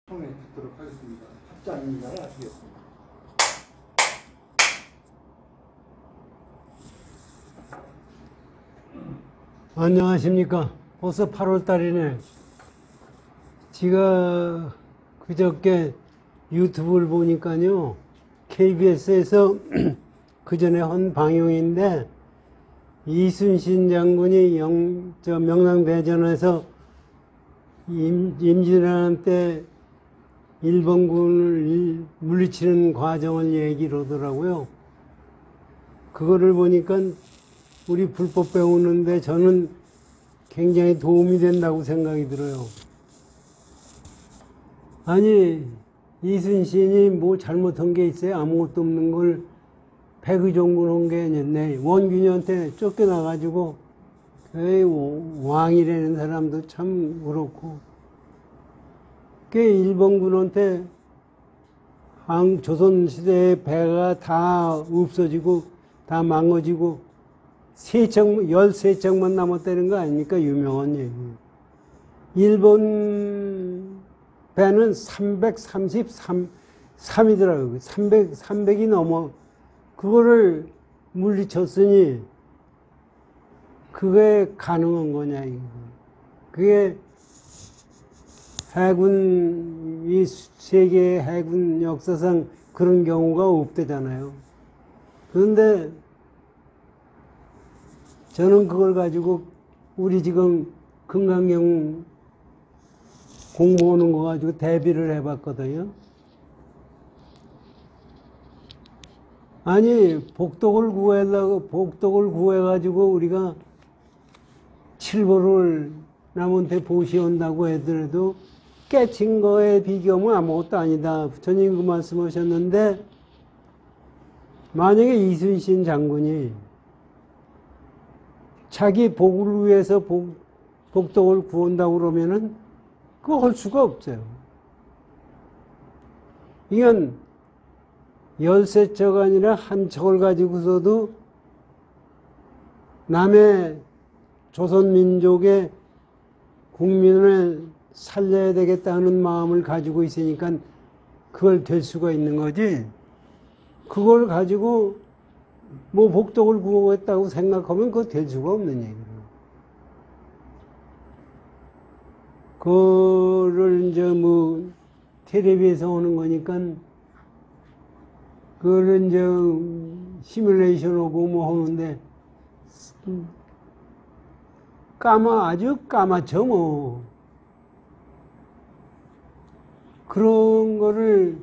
청해 듣도록 하겠습니다. 합장인가요? 하시겠습니다. 안녕하십니까. 벌써 8월달이네. 제가 그저께 유튜브를 보니까요, KBS에서 그 전에 한 방송인데, 이순신 장군이 명랑대전에서 임진왜란 때 일본군을 물리치는 과정을 얘기를 하더라고요. 그거를 보니까 우리 불법 배우는데 저는 굉장히 도움이 된다고 생각이 들어요. 아니, 이순신이 뭐 잘못한 게 있어요? 아무것도 없는 걸 백의종군한 게 아니었네. 원균이한테 쫓겨나가지고 왕이라는 사람도 참 그렇고, 그 일본군한테 조선시대의 배가 다 없어지고 다 망가지고 13척만 남았다는 거 아닙니까? 유명한 얘기. 일본 배는 333이더라고요. 300이 넘어. 그거를 물리쳤으니 그게 가능한 거냐, 이거. 그게 해군, 이 세계 해군 역사상 그런 경우가 없대잖아요. 그런데 저는 그걸 가지고 우리 지금 금강경 공부하는 거 가지고 대비를 해봤거든요. 아니, 복덕을 구해가지고 우리가 칠보를 남한테 보시온다고 하더라도 깨친 거에 비교하면 아무것도 아니다. 부처님 그 말씀하셨는데, 만약에 이순신 장군이 자기 복을 위해서 복덕을 구한다고 그러면은 그거 할 수가 없어요. 이건 13척 아니라 한 척을 가지고서도 남의 조선민족의 국민을 살려야 되겠다 하는 마음을 가지고 있으니까 그걸 될 수가 있는 거지. 그걸 가지고 뭐 복덕을 구하겠다고 생각하면 그거 될 수가 없는 얘기예요. 그거를 이제 뭐 텔레비에서 오는 거니까 그거를 이제 시뮬레이션 오고 뭐 하는데 아주 까맣죠 뭐. 그런 거를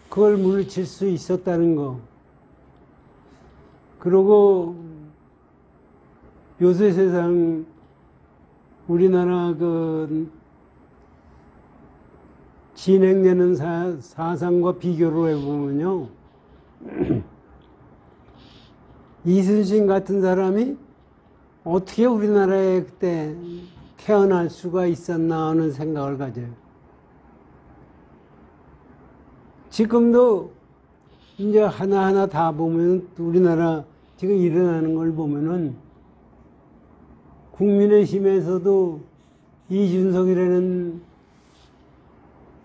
그걸 물리칠 수 있었다는 거. 그리고 요새 세상 우리나라 그 진행되는 사상과 비교를 해보면요. 이순신 같은 사람이 어떻게 우리나라에 그때 태어날 수가 있었나 하는 생각을 가져요. 지금도 이제 하나하나 다 보면 우리나라 지금 일어나는 걸 보면은 국민의힘에서도 이준석이라는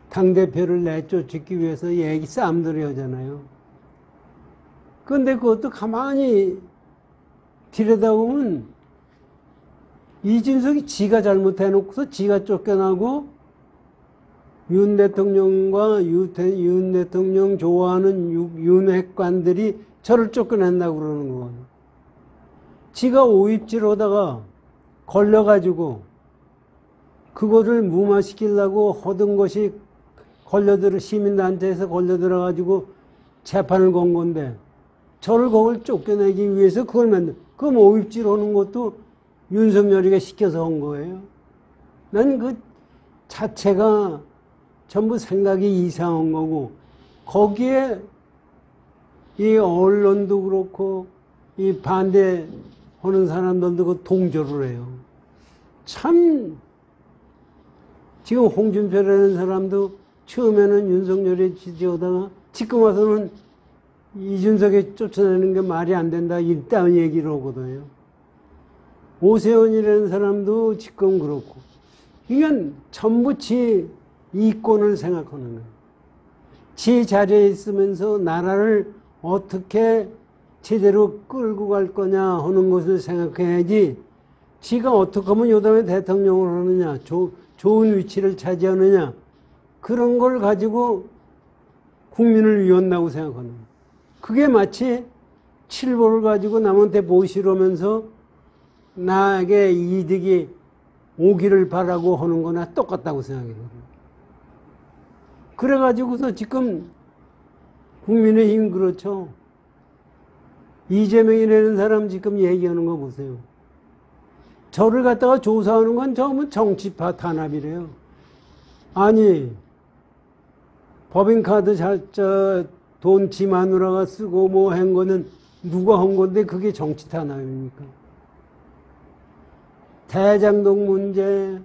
당대표를 내쫓기 위해서 싸움들을 하잖아요. 그런데 그것도 가만히 들여다보면 이준석이 지가 잘못해놓고서 지가 쫓겨나고 윤 대통령과 윤 대통령 좋아하는 윤핵관들이 저를 쫓겨낸다고 그러는 거예요. 지가 오입질하다가 걸려가지고 그거를 무마시키려고 하던 것이 시민단체에서 걸려들어가지고 재판을 건 건데 저를 그걸 쫓겨내기 위해서 그걸 그럼 오입질하는 것도 윤석열이가 시켜서 한 거예요. 난 그 자체가 전부 생각이 이상한 거고, 거기에 이 언론도 그렇고 이 반대하는 사람들도 그 동조를 해요. 참 지금 홍준표라는 사람도 처음에는 윤석열이 지지하다가 지금 와서는 이준석이 쫓아내는 게 말이 안 된다 이딴 얘기를 하거든요. 오세훈이라는 사람도 지금 그렇고 이건 전부 지 이권을 생각하는 거예요. 지 자리에 있으면서 나라를 어떻게 제대로 끌고 갈 거냐 하는 것을 생각해야지, 지가 어떻게 하면 요다음에 대통령을 하느냐, 좋은 위치를 차지하느냐, 그런 걸 가지고 국민을 위한다고 생각하는 거예요. 그게 마치 칠보를 가지고 남한테 모시려면서 나에게 이득이 오기를 바라고 하는 거나 똑같다고 생각해요. 그래가지고서 지금 국민의힘 그렇죠. 이재명이라는 사람 지금 얘기하는 거 보세요. 저를 갖다가 조사하는 건 전부 정치파 탄압이래요. 아니, 법인카드 돈 지 마누라가 쓰고 뭐 한 거는 누가 한 건데 그게 정치 탄압입니까? 대장동 문제,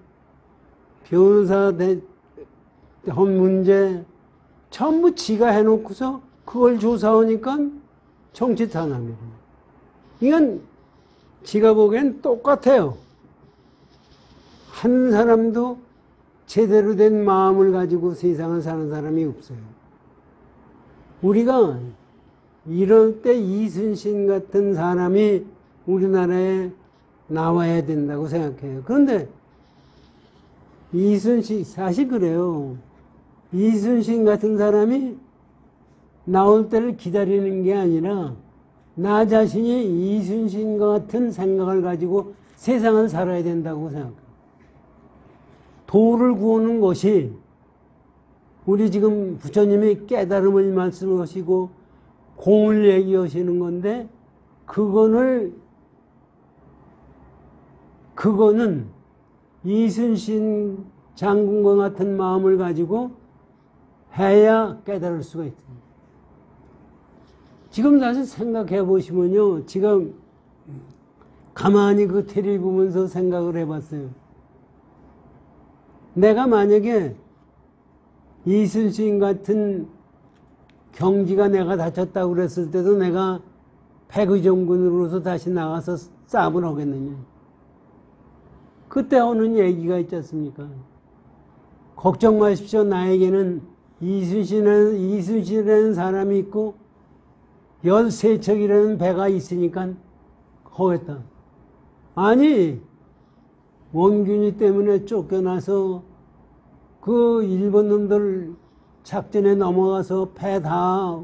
변호사 한 문제, 전부 지가 해놓고서 그걸 조사하니까 정치 탄압이에요. 이건 지가 보기엔 똑같아요. 한 사람도 제대로 된 마음을 가지고 세상을 사는 사람이 없어요. 우리가 이럴 때 이순신 같은 사람이 우리나라에 나와야 된다고 생각해요. 그런데 이순신, 사실 그래요. 이순신 같은 사람이 나올 때를 기다리는 게 아니라 나 자신이 이순신과 같은 생각을 가지고 세상을 살아야 된다고 생각해요. 도를 구하는 것이 우리 지금 부처님이 깨달음을 말씀하시고 공을 얘기하시는 건데, 그거는 이순신 장군과 같은 마음을 가지고 해야 깨달을 수가 있습니다. 지금 다시 생각해 보시면요, 지금 가만히 그 테레비 보면서 생각을 해봤어요. 내가 만약에 이순신 같은 경지가 내가 다쳤다고 그랬을 때도 내가 백의정군으로서 다시 나가서 싸움을 하겠느냐. 그때 오는 얘기가 있지 않습니까? 걱정 마십시오. 나에게는 이순신이라는 사람이 있고 13척이라는 배가 있으니까 하겠다. 아니, 원균이 때문에 쫓겨나서 그 일본 놈들 작전에 넘어가서 배 다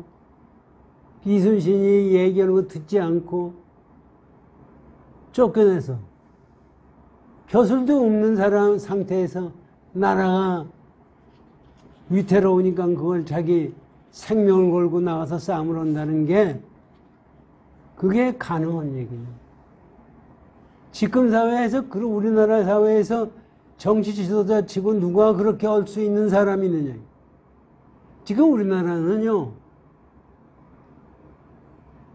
이순신이 얘기하는 거 듣지 않고 쫓겨내서 벼슬도 없는 사람 상태에서 나라가 위태로우니까 그걸 자기 생명을 걸고 나가서 싸움을 한다는 게 그게 가능한 얘기예요. 지금 사회에서, 우리나라 사회에서 정치 지도자 치고 누가 그렇게 할 수 있는 사람이 있느냐. 지금 우리나라는요,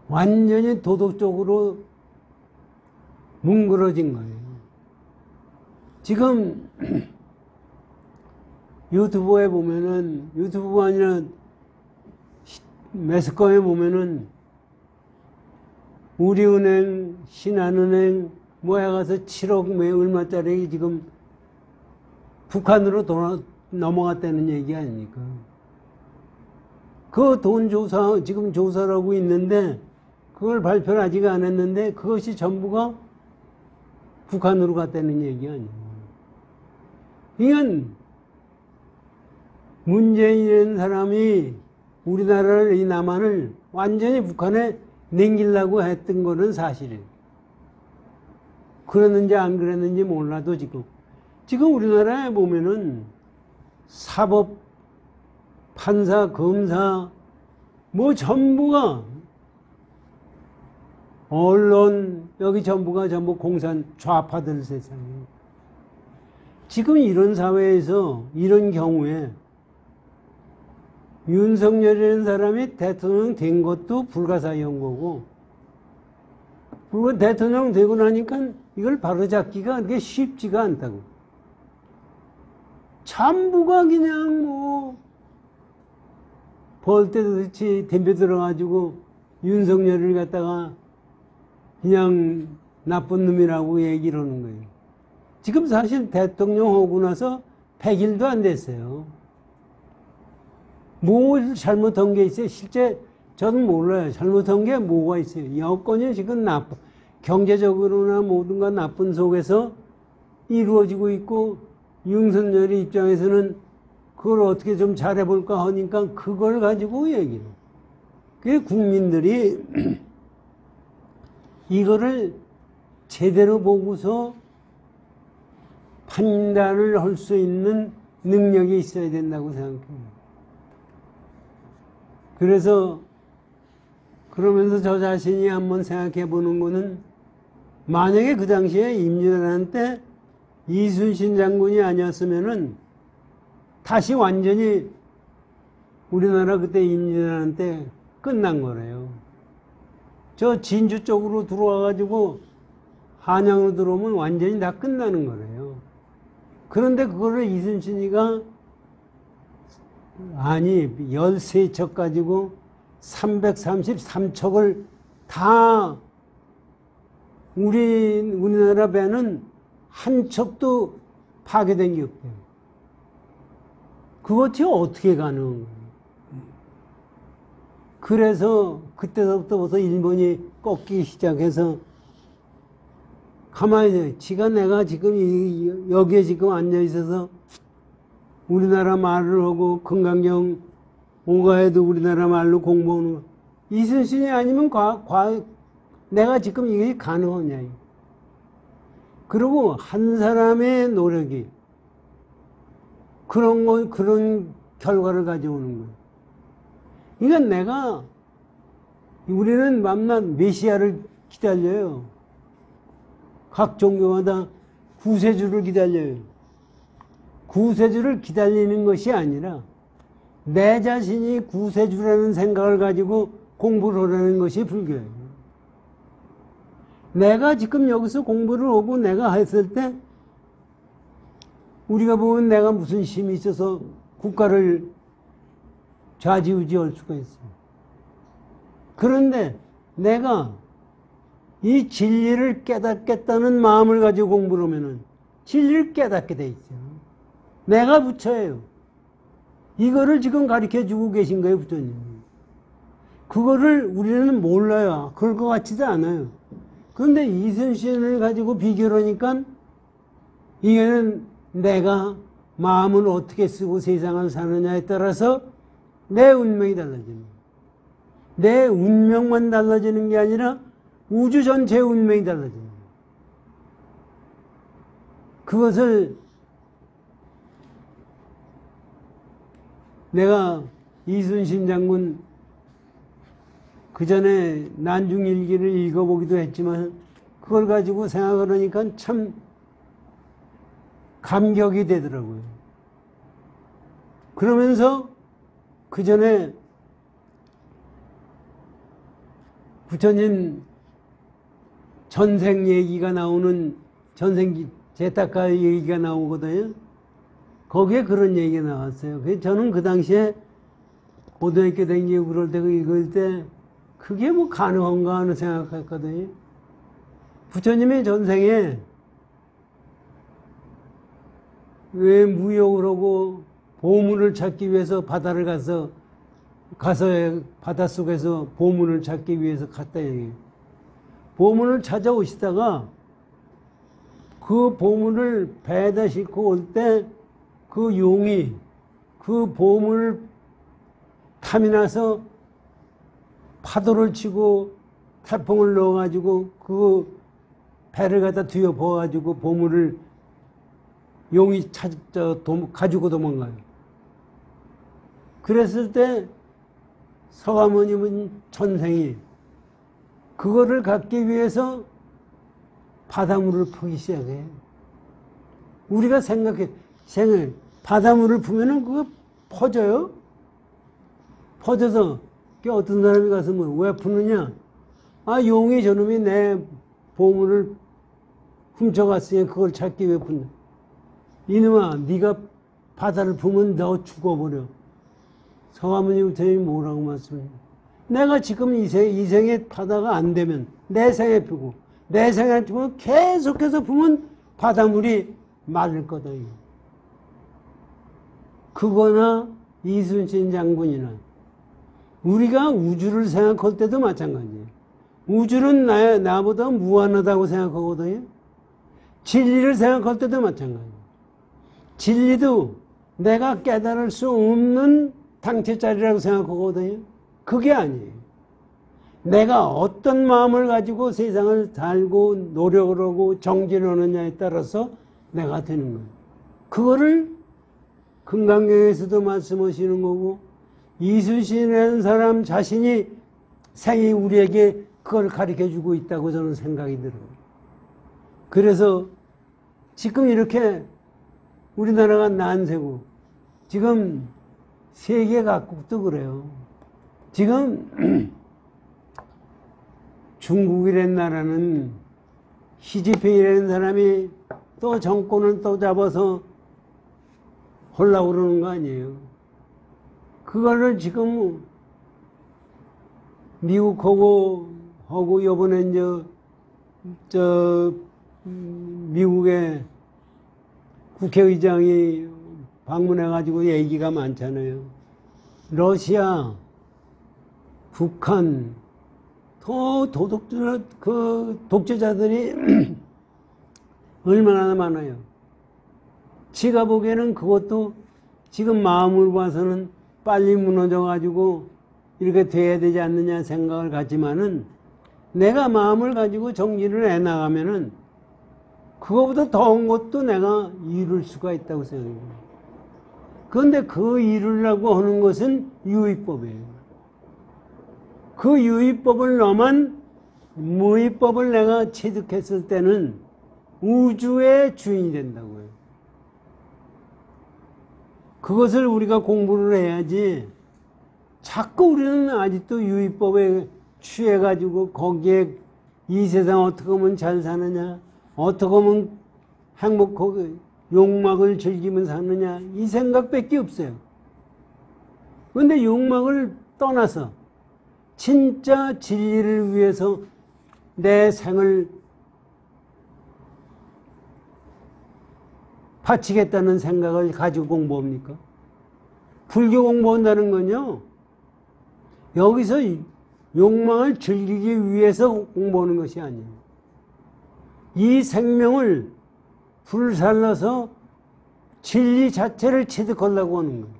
완전히 도덕적으로 뭉그러진 거예요. 지금 유튜브에 보면은, 유튜브가 아니라 매스컴에 보면은 우리은행, 신한은행 뭐 해가서 7억 얼마짜리 지금 북한으로 넘어갔다는 얘기 아닙니까? 그 돈 조사, 지금 조사를 하고 있는데 그걸 발표를 아직 안 했는데 그것이 전부가 북한으로 갔다는 얘기 아니에요. 이건 문재인이라는 사람이 우리나라를, 이 남한을 완전히 북한에 냉기려고 했던 거는 사실이에요. 그랬는지 안 그랬는지 몰라도 지금 우리나라에 보면은 사법, 판사, 검사 뭐 전부가, 언론, 여기 전부가 전부 공산 좌파들 세상이에요. 지금 이런 사회에서, 이런 경우에 윤석열이라는 사람이 대통령 된 것도 불가사의한 거고, 그리고 대통령 되고 나니까 이걸 바로잡기가 그렇게 쉽지가 않다고. 전부가 그냥 뭐 벌떼듯이 덤벼들어가지고 윤석열을 갖다가 그냥 나쁜 놈이라고 얘기를 하는 거예요. 지금 사실 대통령 오고 나서 100일도 안 됐어요. 뭘 잘못한 게 있어요? 실제 저는 몰라요. 잘못한 게 뭐가 있어요? 여건이 지금 경제적으로나 모든가 나쁜 속에서 이루어지고 있고, 윤석열 입장에서는 그걸 어떻게 좀 잘해볼까 하니까 그걸 가지고 얘기해요. 그게 국민들이 이거를 제대로 보고서 판단을 할 수 있는 능력이 있어야 된다고 생각해요. 그래서 그러면서 저 자신이 한번 생각해 보는 거는, 만약에 그 당시에 임진왜란 때 이순신 장군이 아니었으면은 다시 완전히 우리나라 그때 임진왜란 때 끝난 거래요. 저 진주 쪽으로 들어와가지고 한양으로 들어오면 완전히 다 끝나는 거래요. 그런데 그거를 이순신이가 아니 13척 가지고 333척을 다 우리나라 배는 한 척도 파괴된 게 없대요. 그것이 어떻게 가능한 거예요? 그래서 그때부터 일본이 꺾기 시작해서 가만히 있어요. 지가 내가 지금 여기에 지금 앉아 있어서 우리나라 말을 하고 금강경 오가에도 우리나라 말로 공부하는 거. 이순신이 아니면 내가 지금 이게 가능하냐. 그리고 한 사람의 노력이 그런 결과를 가져오는 거예요. 그러니까 우리는 밤낮 메시아를 기다려요. 각 종교마다 구세주를 기다려요. 구세주를 기다리는 것이 아니라 내 자신이 구세주라는 생각을 가지고 공부를 하라는 것이 불교예요. 내가 지금 여기서 공부를 하고 내가 했을 때 우리가 보면 내가 무슨 힘이 있어서 국가를 좌지우지할 수가 있어요. 그런데 내가 이 진리를 깨닫겠다는 마음을 가지고 공부를 하면은 진리를 깨닫게 돼 있어요. 내가 부처예요. 이거를 지금 가르쳐 주고 계신 거예요, 부처님. 그거를 우리는 몰라요. 그럴 것 같지도 않아요. 그런데 이순신을 가지고 비교를 하니까 이게는 내가 마음을 어떻게 쓰고 세상을 사느냐에 따라서 내 운명이 달라지는 거예요. 내 운명만 달라지는 게 아니라 우주 전체 운명이 달라지는 거예요. 그것을 내가 이순신 장군 그 전에 난중일기를 읽어보기도 했지만 그걸 가지고 생각을 하니까 참 감격이 되더라고요. 그러면서 그 전에 부처님 전생 얘기가 나오는 전생 제타카 얘기가 나오거든요. 거기에 그런 얘기가 나왔어요. 그래서 저는 그 당시에 고등학교 다니고 그럴 때 읽을 때 그게 뭐 가능한가 하는 생각했거든요. 부처님의 전생에 왜 무역을 하고 보물을 찾기 위해서 바다를 가서 바닷속에서 보물을 찾기 위해서 갔다 얘기해요. 보물을 찾아오시다가 그 보물을 배에다 싣고 올 때 그 용이 그 보물을 탐이 나서 파도를 치고 태풍을 넣어가지고 그 배를 갖다 뒤엎어가지고 보물을 용이 가지고 도망가요. 그랬을 때 서가모님은 천생이 그거를 갖기 위해서 바닷물을 퍼기 시작해요. 우리가 생각해 바닷물을 푸면은 그거 퍼져요? 퍼져서 어떤 사람이 가서 왜 푸느냐? 아, 용이 저놈이 내 보물을 훔쳐갔으니 그걸 찾기 위해 푼다. 이놈아, 네가 바다를 푸면 너 죽어버려. 서가모니 부처님이 뭐라고 말씀해요? 내가 지금 이 생에 바다가 안 되면 내 생에 푸고 내 생에 푸면 계속해서 푸면 바닷물이 마를 거다. 그거나 이순신 장군이나 우리가 우주를 생각할 때도 마찬가지예요. 우주는 나보다 무한하다고 생각하거든요. 진리를 생각할 때도 마찬가지예요. 진리도 내가 깨달을 수 없는 당체자리라고 생각하거든요. 그게 아니에요. 내가 어떤 마음을 가지고 세상을 살고 노력을 하고 정진을 하느냐에 따라서 내가 되는 거예요. 그거를 금강경에서도 말씀하시는 거고 이순신이라는 사람 자신이 생이 우리에게 그걸 가르쳐주고 있다고 저는 생각이 들어요. 그래서 지금 이렇게 우리나라가 난세고 지금 세계 각국도 그래요. 지금 중국이라는 나라는 시진핑이라는 사람이 또 정권을 또 잡아서 하려고 그러는 거 아니에요. 그거를 지금 미국하고 요번에 미국의 국회의장이 방문해가지고 얘기가 많잖아요. 러시아, 북한, 더 독재자들이 얼마나 많아요. 제가 보기에는 그것도 지금 마음으로 봐서는 빨리 무너져가지고 이렇게 돼야 되지 않느냐 생각을 갖지만은 내가 마음을 가지고 정리를 해나가면은 그거보다 더한 것도 내가 이룰 수가 있다고 생각해요. 그런데 그 이루려고 하는 것은 유의법이에요. 그 유의법을 넘은 무의법을 내가 체득했을 때는 우주의 주인이 된다고요. 그것을 우리가 공부를 해야지 자꾸 우리는 아직도 유의법에 취해가지고 거기에 이 세상 어떻게 하면 잘 사느냐, 어떻게 하면 행복하고 욕망을 즐기면 사느냐 이 생각밖에 없어요. 그런데 욕망을 떠나서 진짜 진리를 위해서 내 생을 바치겠다는 생각을 가지고 공부합니까? 불교 공부한다는 건요, 여기서 욕망을 즐기기 위해서 공부하는 것이 아니에요. 이 생명을 불살라서 진리 자체를 체득하려고 하는 거예요.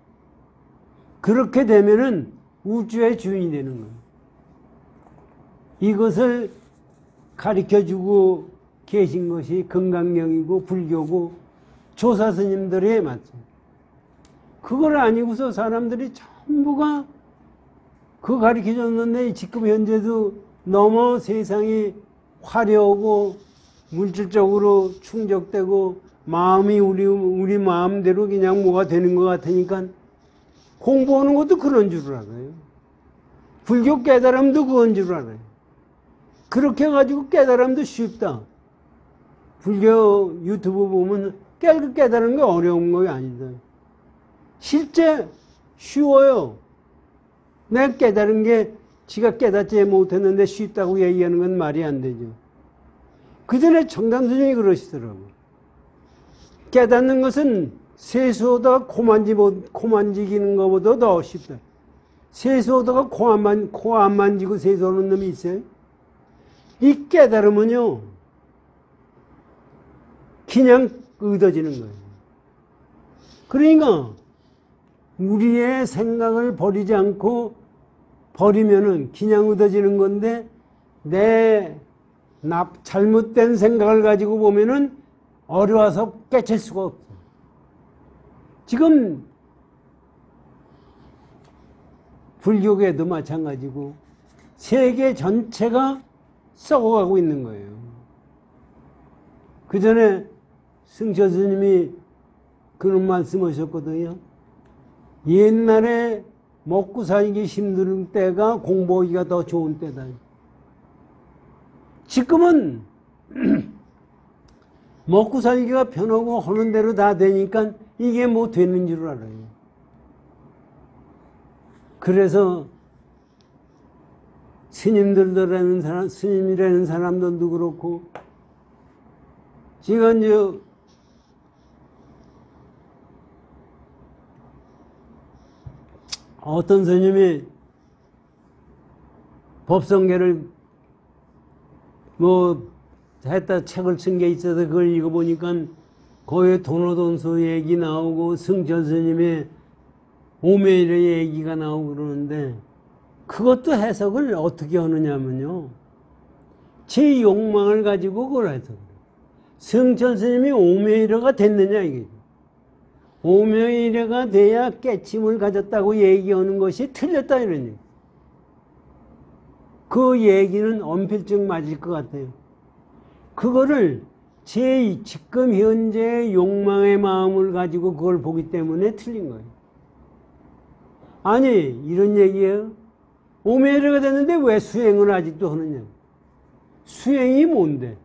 그렇게 되면은 우주의 주인이 되는 거예요. 이것을 가르쳐주고 계신 것이 금강경이고 불교고 조사 스님들의 맞죠. 그걸 아니고서 사람들이 전부가 그거 가르쳐줬는데 지금 현재도 너무 세상이 화려하고 물질적으로 충족되고 마음이 우리 마음대로 그냥 뭐가 되는 것 같으니까 공부하는 것도 그런 줄 알아요. 불교 깨달음도 그건 줄 알아요. 그렇게 해가지고 깨달음도 쉽다. 불교 유튜브 보면 깨달은 게 어려운 거 아니다. 실제 쉬워요. 내가 깨달은 게 지가 깨닫지 못했는데 쉽다고 얘기하는 건 말이 안 되죠. 그 전에 청담 스님이 그러시더라고요. 깨닫는 것은 세수하다가 코 만지기는 것보다 더 쉽다. 세수하다가 코 안 만지고 세수하는 놈이 있어요? 이 깨달음은요, 그냥 얻어지는 거예요. 그러니까 우리의 생각을 버리지 않고 버리면은 그냥 얻어지는 건데 내 잘못된 생각을 가지고 보면은 어려워서 깨칠 수가 없어. 지금 불교계도 마찬가지고 세계 전체가 썩어가고 있는 거예요. 그 전에 승철 스님이 그런 말씀하셨거든요. 옛날에 먹고 살기 힘든 때가 공부하기가 더 좋은 때다. 지금은 먹고 살기가 편하고 하는 대로 다 되니까 이게 뭐 되는 줄 알아요. 그래서 스님이라는 사람들도 그렇고 지금 어떤 스님이 법성계를 했다 책을 쓴 게 있어서 그걸 읽어보니까 거기에 도노돈수 얘기 나오고 승천 스님의 오메일의 얘기가 나오고 그러는데 그것도 해석을 어떻게 하느냐면요. 제 욕망을 가지고 그걸 해석을 해요. 승천 스님이 오메일어가 됐느냐 이게. 오메일어가 돼야 깨침을 가졌다고 얘기하는 것이 틀렸다 이런 얘기. 그 얘기는 언필증 맞을 것 같아요. 그거를 제 지금 현재 욕망의 마음을 가지고 그걸 보기 때문에 틀린 거예요. 아니 이런 얘기예요. 오메르가 됐는데 왜 수행을 아직도 하느냐. 수행이 뭔데?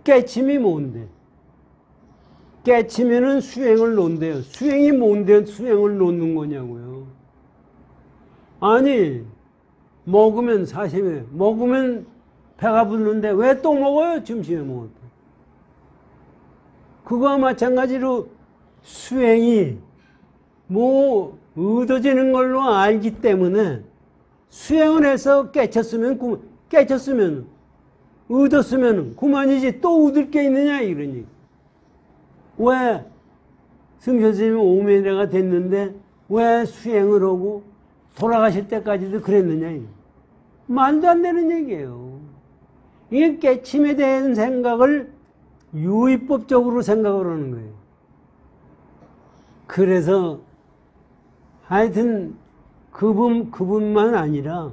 깨침이 뭔데? 깨치면은 수행을 놓는데요. 수행이 뭔데 수행을 놓는 거냐고요. 아니 먹으면 사심해. 먹으면 배가 부르는데 왜 또 먹어요? 점심에 먹을 때. 그거와 마찬가지로 수행이 얻어지는 걸로 알기 때문에 수행을 해서 깨쳤으면 얻었으면 그만이지 또 얻을 게 있느냐 이런 얘기. 왜 승천스님이 오메레가 됐는데 왜 수행을 하고 돌아가실 때까지도 그랬느냐 이거. 말도 안 되는 얘기예요. 이게 깨침에 대한 생각을 유의법적으로 생각을 하는 거예요. 그래서 하여튼 그분만 아니라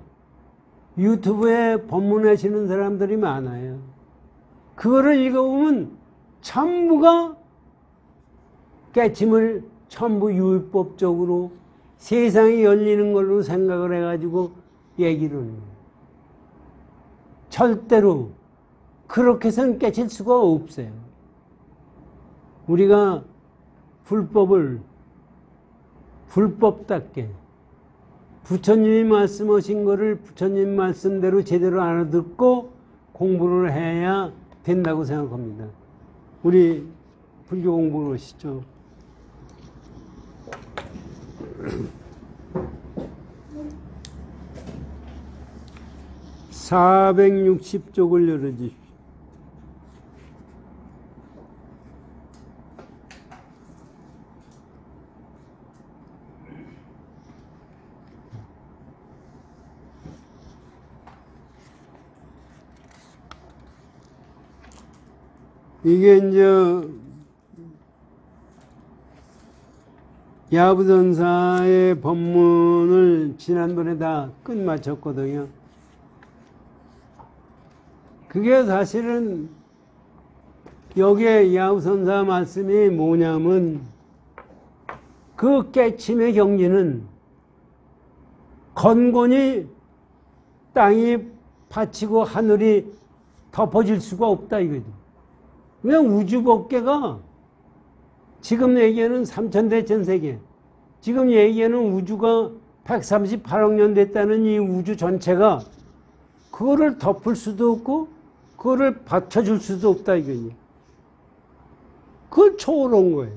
유튜브에 법문하시는 사람들이 많아요. 그거를 읽어보면 전부가 깨침을 전부 유의법적으로 세상이 열리는 걸로 생각을 해가지고 얘기를 해요. 절대로 그렇게 해서는 깨칠 수가 없어요. 우리가 불법을 불법답게 부처님이 말씀하신 거를 부처님 말씀대로 제대로 알아듣고 공부를 해야 된다고 생각합니다. 우리 불교 공부를 하시죠. 460쪽을 열어주십시오. 이게 이제 야부선사의 법문을 지난번에 다 끝마쳤거든요. 그게 사실은 여기에 야부선사 말씀이 뭐냐면 그 깨침의 경지는 건곤히 땅이 받치고 하늘이 덮어질 수가 없다 이거죠. 그냥 우주법계가 지금 얘기하는 3000대천세계 지금 얘기하는 우주가 138억 년 됐다는 이 우주 전체가 그거를 덮을 수도 없고 그거를 받쳐줄 수도 없다 이거예요. 그걸 초월한 거예요.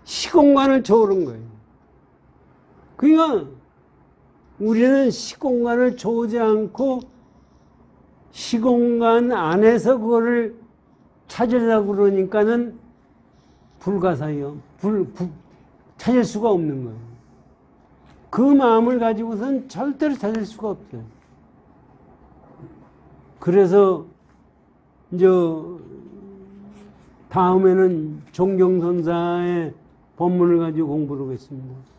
시공간을 초월한 거예요. 그러니까 우리는 시공간을 초월하지 않고 시공간 안에서 그거를 찾으려고 그러니까는 불가사의요. 찾을 수가 없는 거예요. 그 마음을 가지고선 절대로 찾을 수가 없어요. 그래서 이제 다음에는 종경선사의 법문을 가지고 공부를 하겠습니다.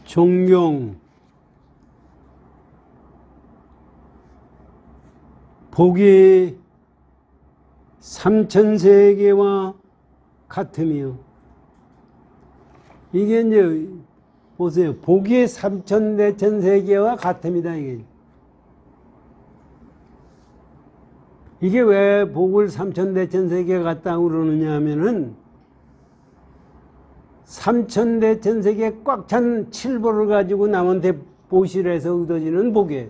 종경 복이 삼천세계와 같으며 이게 이제 보세요. 복이 삼천대천세계와 같습니다. 이게 이게 왜 복을 삼천대천세계에 갔다고 그러느냐 하면은 삼천대천세계에 꽉 찬 칠보를 가지고 남한테 보시를 해서 얻어지는 복이에요.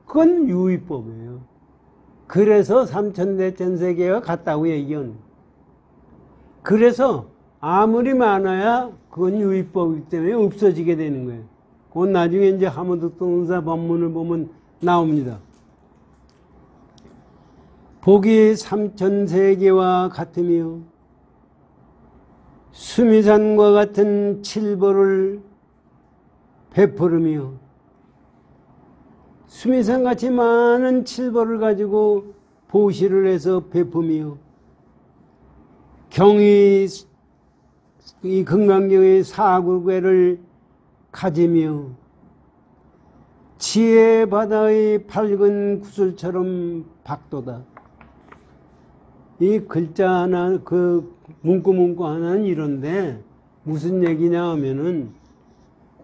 그건 유의법이에요. 그래서 삼천대천세계가 갔다고 얘기하는. 그래서 아무리 많아야 그건 유의법이기 때문에 없어지게 되는 거예요. 그건 나중에 이제 하무득동사 법문을 보면 나옵니다. 복이 삼천세계와 같으며 수미산과 같은 칠보를 베푸르며 수미산같이 많은 칠보를 가지고 보시를 해서 베푸며 경이 이 금강경의 사구괴를 가지며 지혜 바다의 밝은 구슬처럼 박도다. 이 글자 하나, 그 문구 하나는 이런데 무슨 얘기냐 하면은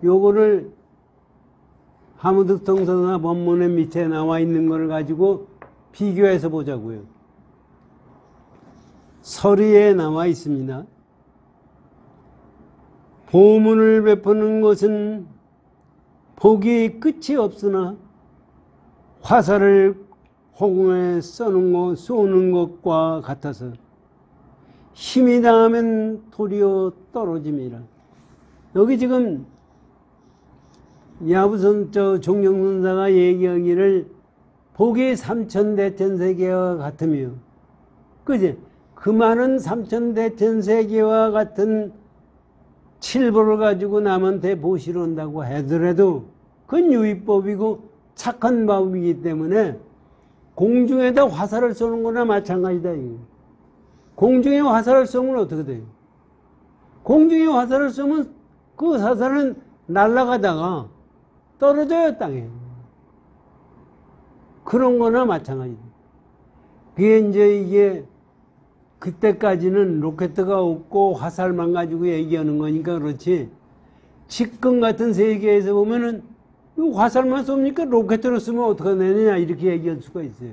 요거를 하무득동서나 법문의 밑에 나와 있는 걸 가지고 비교해서 보자고요. 서리에 나와 있습니다. 보문을 베푸는 것은 복이 끝이 없으나 화살을 허공에 쏘는 것과 같아서 힘이 닿으면 도리어 떨어짐이라. 여기 지금 야부선 종영선사가 얘기하기를 복이 삼천대천세계와 같으며, 그지? 그 많은 삼천대천세계와 같은 칠보를 가지고 남한테 보시러 온다고 하더라도 그건 유의법이고 착한 법이기 때문에 공중에다 화살을 쏘는 거나 마찬가지다. 공중에 화살을 쏘면 어떻게 돼요? 공중에 화살을 쏘면 그 화살은 날아가다가 떨어져요, 땅에. 그런 거나 마찬가지다. 그게 이제 이게 그때까지는 로켓가 없고 화살만 가지고 얘기하는 거니까 그렇지. 지금 같은 세계에서 보면은 화살만 쏩니까? 로켓으로 쓰면 어떻게 되느냐 이렇게 얘기할 수가 있어요.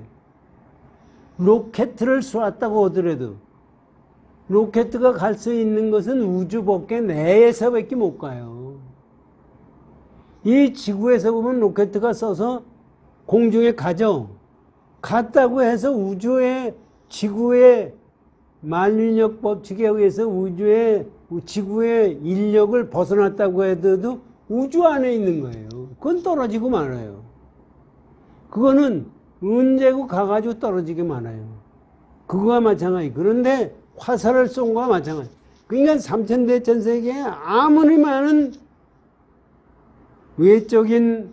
로켓을 쏘았다고 하더라도 로켓가 갈 수 있는 것은 우주 밖에 내에서밖에 못 가요. 이 지구에서 보면 로켓가 써서 공중에 가죠. 갔다고 해서 우주의 지구의 만유인력 법칙에 의해서 지구의 인력을 벗어났다고 해도 우주 안에 있는 거예요. 그건 떨어지고 말아요. 그거는 은재고 가가지고 떨어지게 말아요. 그거와 마찬가지. 그런데 화살을 쏜 거와 마찬가지. 그러니까 삼천대천세계에 아무리 많은 외적인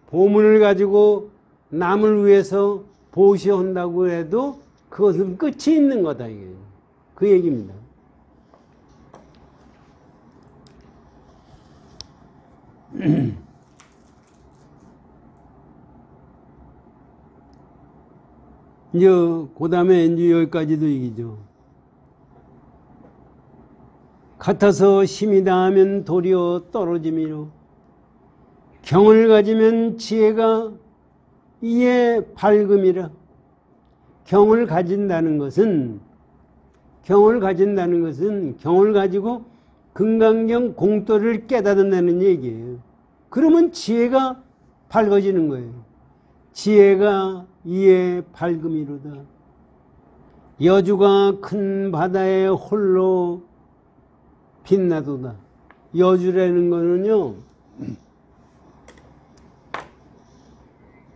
보문을 가지고 남을 위해서 보시한다고 해도 그것은 끝이 있는 거다, 이게. 그 얘기입니다. 이제 그 다음에 이제 여기까지도 얘기죠. 같아서 힘이 닿으면 도리어 떨어짐이로 경을 가지면 지혜가 이에 밝음이라. 경을 가진다는 것은 경을 가지고 금강경 공도를 깨닫는다는 얘기예요. 그러면 지혜가 밝아지는 거예요. 지혜가 이에 밝음이로다. 여주가 큰 바다에 홀로 빛나도다. 여주라는 거는요,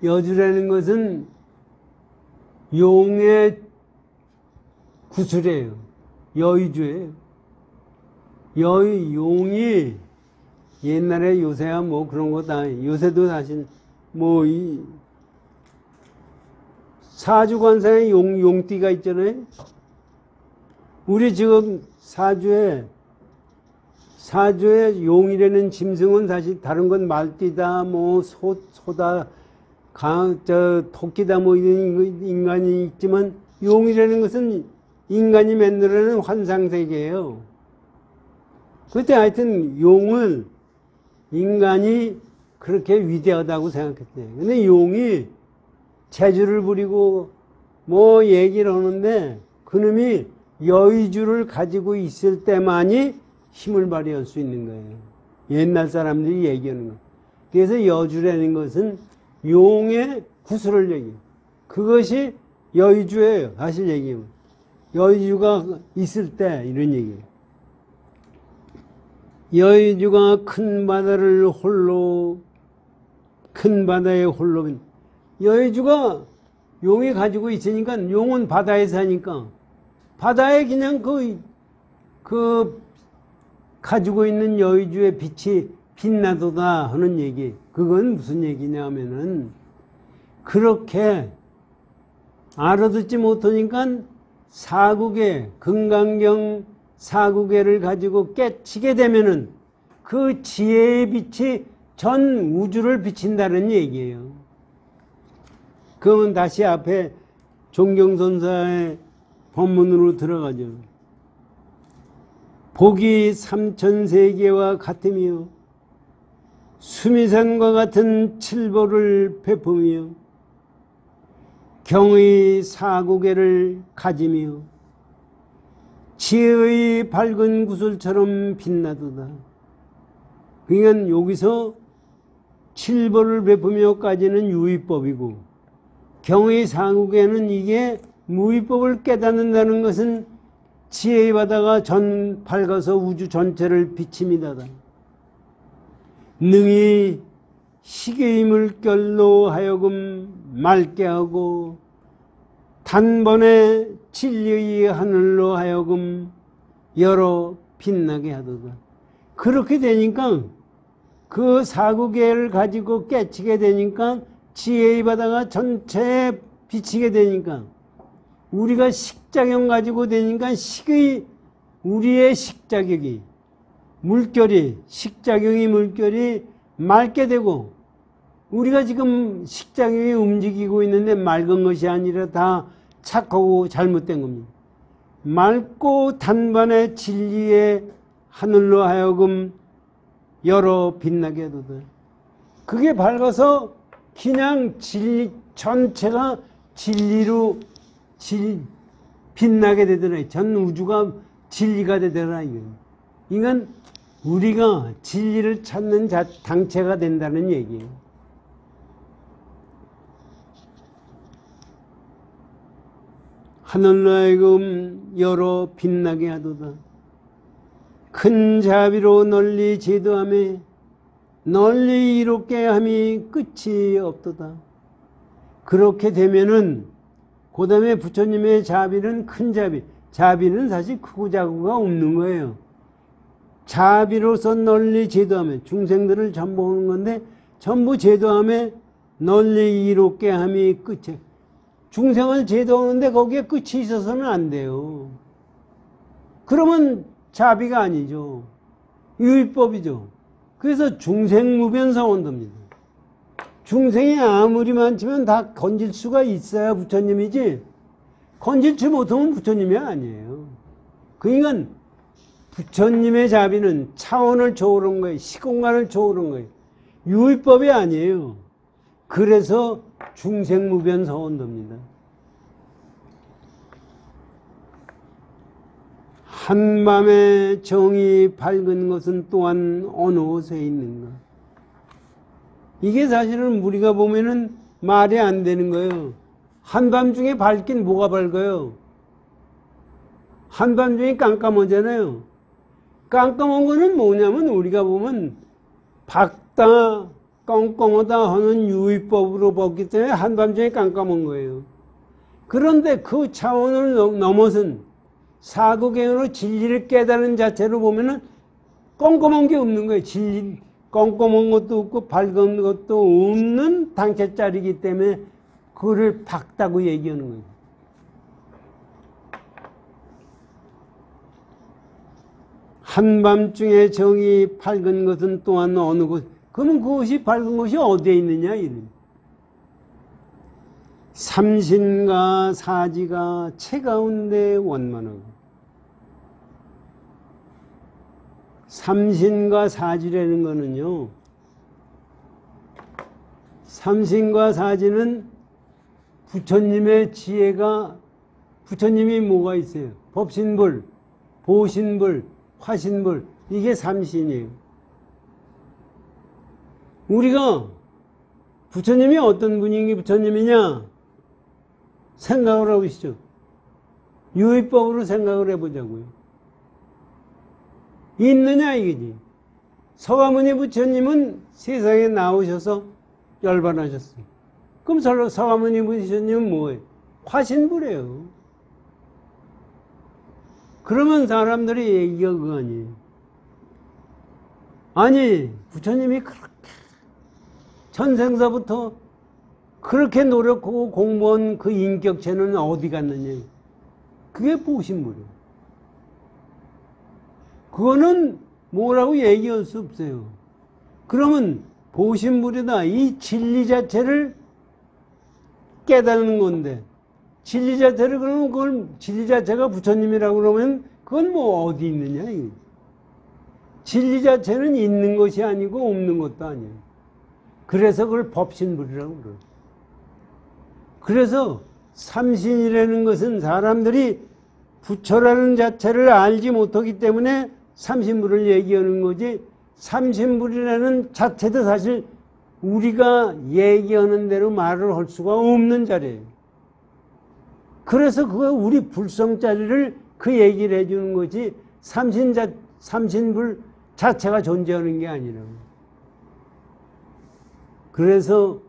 여주라는 것은 용의 구슬이에요. 여의주예요. 용이 옛날에 요새야 뭐 그런 거 다, 요새도 사실 뭐 이 사주관상에 용띠가 있잖아요. 우리 지금 사주에 용이라는 짐승은 사실 다른 건 말띠다, 뭐 소다, 토끼다, 뭐 이런 인간이 있지만 용이라는 것은 인간이 만들어낸 환상세계예요. 그때 하여튼 용을 인간이 그렇게 위대하다고 생각했대요. 근데 용이 재주를 부리고 뭐 얘기를 하는데 그놈이 여의주를 가지고 있을 때만이 힘을 발휘할 수 있는 거예요. 옛날 사람들이 얘기하는 거. 그래서 여주라는 것은 용의 구슬을 얘기해요. 그것이 여의주예요. 사실 얘기하면. 여의주가 있을 때 이런 얘기예요. 여의주가 큰 바다를 홀로, 큰 바다에 홀로, 여의주가 용이 가지고 있으니까 용은 바다에 사니까 바다에 그냥 가지고 있는 여의주의 빛이 빛나도다 하는 얘기. 그건 무슨 얘기냐 하면은 그렇게 알아듣지 못하니까 사국의 금강경 사국의를 가지고 깨치게 되면은 그 지혜의 빛이 전 우주를 비친다는 얘기예요. 그러면 다시 앞에 종경선사의 본문으로 들어가죠. 복이 삼천세계와 같으며 수미산과 같은 칠보를 베푸며 경의 사국의를 가지며 지혜의 밝은 구슬처럼 빛나도다. 그러니까 여기서 칠보를 베푸며까지는 유의법이고 경의 사국에는 이게 무의법을 깨닫는다는 것은 지혜의 바다가 전 밝아서 우주 전체를 비칩니다. 능히 시계의 물결로 하여금 맑게 하고 단번에 진리의 하늘로 하여금 열어 빛나게 하도다. 그렇게 되니까 그 사국의를 가지고 깨치게 되니까 지혜의 바다가 전체에 비치게 되니까 우리가 식자경 가지고 되니까 우리의 식자격이 물결이 식자경이 물결이 맑게 되고 우리가 지금 식자경이 움직이고 있는데 맑은 것이 아니라 다 착하고 잘못된 겁니다. 맑고 단번에 진리의 하늘로 하여금 열어 빛나게 해도다. 그게 밝아서 그냥 진리 전체가 진리로 빛나게 되더라. 전 우주가 진리가 되더라. 이건 우리가 진리를 찾는 당체가 된다는 얘기예요. 하늘로 하여금 열어 빛나게 하도다. 큰 자비로 널리 제도하며 널리 이롭게 함이 끝이 없도다. 그렇게 되면은 그 다음에 부처님의 자비는 큰 자비. 자비는 사실 크고 작고가 없는 거예요. 자비로서 널리 제도하며 중생들을 전부 오는 건데 전부 제도하며 널리 이롭게 함이 끝이. 중생을 제도하는데 거기에 끝이 있어서는 안 돼요. 그러면 자비가 아니죠. 유의법이죠. 그래서 중생무변사원도입니다. 중생이 아무리 많지만 다 건질 수가 있어야 부처님이지 건질지 못하면 부처님이 아니에요. 그러니까 부처님의 자비는 차원을 초월한 거예요. 시공간을 초월한 거예요. 유의법이 아니에요. 그래서 중생무변사원도입니다. 한밤에 정이 밝은 것은 또한 어느 곳에 있는가. 이게 사실은 우리가 보면은 말이 안 되는 거예요. 한밤중에 밝긴 뭐가 밝아요? 한밤중에 깜깜하잖아요. 깜깜한 거는 뭐냐면 우리가 보면 밝다, 껌껌하다 하는 유의법으로 봤기 때문에 한밤중에 깜깜한 거예요. 그런데 그 차원을 넘어선 사구경으로 진리를 깨달은 자체로 보면은 껌껌한 게 없는 거예요. 진리, 껌껌한 것도 없고 밝은 것도 없는 당체짜리이기 때문에 그를 밝다고 얘기하는 거예요. 한밤중에 정이 밝은 것은 또한 어느 곳. 그러면 그것이 밝은 것이 어디에 있느냐 이런. 삼신과 사지가 채 가운데 원만하고. 삼신과 사지라는 거는요. 삼신과 사지는 부처님의 지혜가, 부처님이 뭐가 있어요? 법신불, 보신불, 화신불, 이게 삼신이에요. 우리가 부처님이 어떤 분이 부처님이냐 생각을 해보시죠. 유의법으로 생각을 해보자고요. 있느냐 이거지. 서가모니 부처님은 세상에 나오셔서 열반하셨어요. 그럼 서가모니 부처님은 뭐예요? 화신불이에요. 그러면 사람들이 얘기가 그거 아니에요. 아니 부처님이 그렇게 전생사부터 그렇게 노력하고 공부한 그 인격체는 어디 갔느냐. 그게 보신불이에요. 그거는 뭐라고 얘기할 수 없어요. 그러면 보신불이다. 이 진리 자체를 깨닫는 건데, 진리 자체를 그러면 그걸 진리 자체가 부처님이라고 그러면 그건 뭐 어디 있느냐. 이거. 진리 자체는 있는 것이 아니고 없는 것도 아니에요. 그래서 그걸 법신불이라고 그래요. 그래서 삼신이라는 것은 사람들이 부처라는 자체를 알지 못하기 때문에 삼신불을 얘기하는 거지, 삼신불이라는 자체도 사실 우리가 얘기하는 대로 말을 할 수가 없는 자리예요. 그래서 그거 우리 불성자리를 그 얘기를 해주는 거지, 삼신불 자체가 존재하는 게 아니라고. 그래서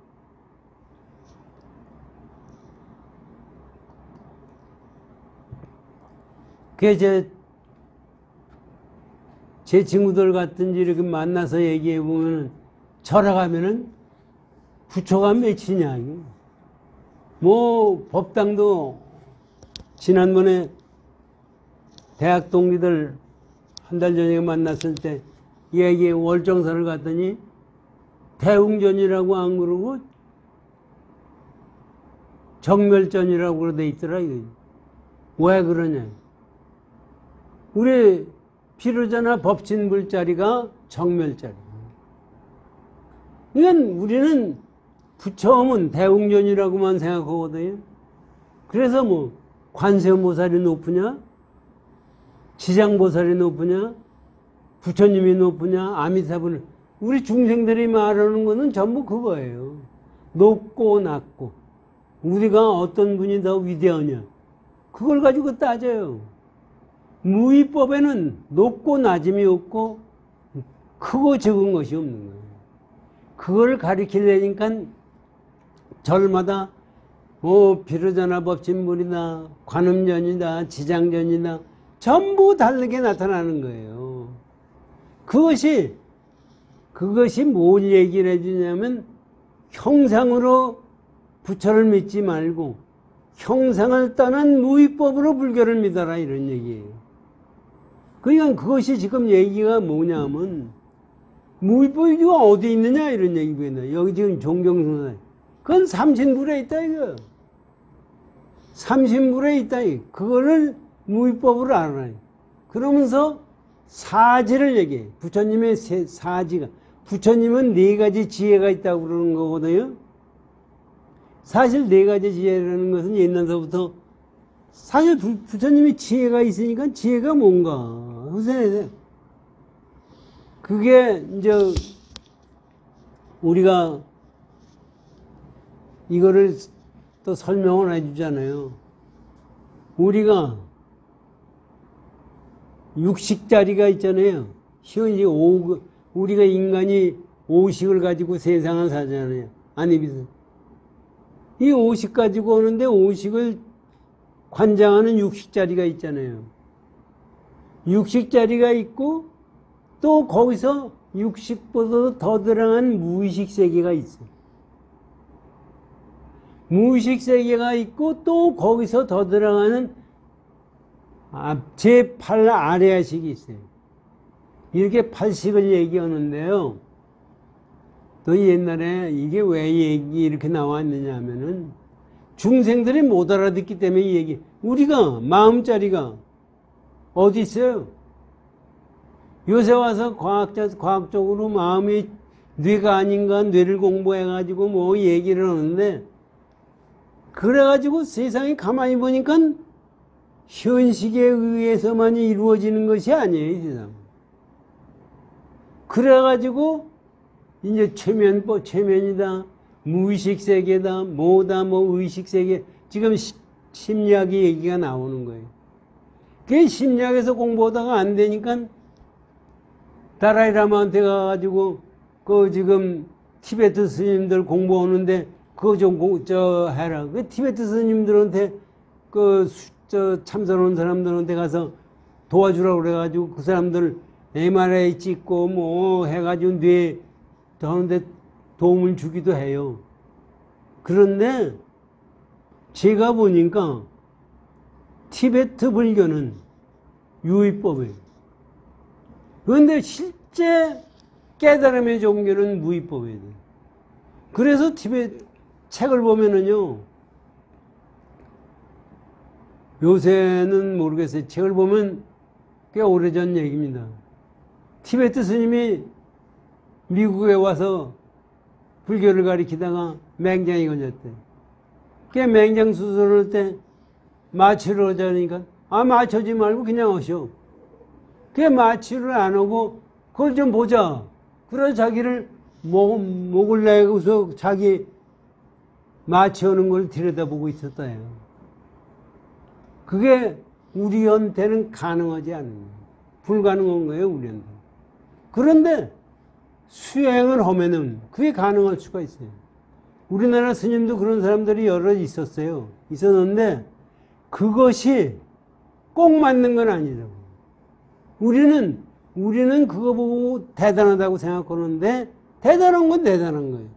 그게 제 친구들 같은지 이렇게 만나서 얘기해 보면, 절에 가면은 부처가 몇이냐. 뭐 법당도 지난번에 대학 동기들 한 달 전에 만났을 때 얘기 월정사를 갔더니 대웅전이라고 안 그러고 정멸전이라고 그러돼 있더라. 이거. 왜 그러냐. 우리 피로자나 법신불자리가 정멸자리. 그러니까 우리는 부처음은 대웅전이라고만 생각하거든요. 그래서 뭐 관세음보살이 높으냐, 지장보살이 높으냐, 부처님이 높으냐, 아미타불, 우리 중생들이 말하는 거는 전부 그거예요. 높고 낮고, 우리가 어떤 분이 더 위대하냐, 그걸 가지고 따져요. 무위법에는 높고 낮음이 없고 크고 적은 것이 없는 거예요. 그걸 가리키려니까 절마다 비로자나 법신불이다, 관음전이다, 지장전이다, 전부 다르게 나타나는 거예요. 그것이 뭘 얘기를 해주냐면, 형상으로 부처를 믿지 말고 형상을 떠난 무위법으로 불교를 믿어라, 이런 얘기예요. 그러니까 그것이 지금 얘기가 뭐냐면, 무위법이 어디 있느냐 이런 얘기거든요. 여기 지금 종경선언, 그건 삼신불에 있다 이거. 삼신불에 있다 이거. 그거를 무위법으로 알아요. 그러면서 사지를 얘기해. 부처님의 사지가, 부처님은 4가지 지혜가 있다고 그러는 거거든요. 사실 4가지 지혜라는 것은 옛날서부터, 사실 부처님이 지혜가 있으니까 지혜가 뭔가 선생님, 그게 이제 우리가 이거를 또 설명을 해주잖아요. 우리가 육식자리가 있잖아요. 현재 우리가 인간이 오식을 가지고 세상을 살잖아요. 아니, 이 오식 가지고 오는데 오식을 관장하는 육식자리가 있잖아요. 육식자리가 있고 또 거기서 육식보다도 더 들어간 무의식 세계가 있어요. 무의식 세계가 있고 또 거기서 더 들어가는 제8 아래아식이 있어요. 이렇게 8식을 얘기하는데요. 또 옛날에 이게 왜 이렇게 나왔느냐 하면은, 중생들이 못 알아듣기 때문에 이 얘기. 우리가 마음자리가 어디 있어요? 요새 와서 과학적으로 마음이 뇌가 아닌가, 뇌를 공부해가지고 뭐 얘기를 하는데, 그래가지고 세상에 가만히 보니까 현식에 의해서만 이루어지는 것이 아니에요, 이 세상. 그래가지고 이제 최면이다, 무의식 세계다, 뭐다, 뭐 의식 세계. 지금 심리학의 얘기가 나오는 거예요. 그 심리학에서 공부하다가 안 되니까 다라이라마한테 가가지고 그 지금 티베트 스님들 공부하는데 그거 좀 해라. 그 티베트 스님들한테 참선하는 사람들한테 가서 도와주라고 그래가지고 그 사람들 MRI 찍고 뭐 해가지고 뇌 하는데 도움을 주기도 해요. 그런데 제가 보니까 티베트 불교는 유의법이에요. 그런데 실제 깨달음의 종교는 무의법이에요. 그래서 티베트 책을 보면은요, 요새는 모르겠어요. 책을 보면 꽤 오래전 얘기입니다. 티베트 스님이 미국에 와서 불교를 가리키다가 맹장이 걸렸대. 그 맹장 수술할 때 마취를 하자니까 마취하지 말고 그냥 하셔. 그 마취를 안 하고 그걸 좀 보자. 그래서 자기를 목을 내고서 자기 마취하는 걸 들여다보고 있었다 해요. 그게 우리한테는 가능하지 않은 거예요. 불가능한 거예요, 우리한테. 그런데 수행을 하면은 그게 가능할 수가 있어요. 우리나라 스님도 그런 사람들이 여러 있었어요. 있었는데 그것이 꼭 맞는 건 아니죠. 우리는 그거 보고 대단하다고 생각하는데 대단한 건 대단한 거예요.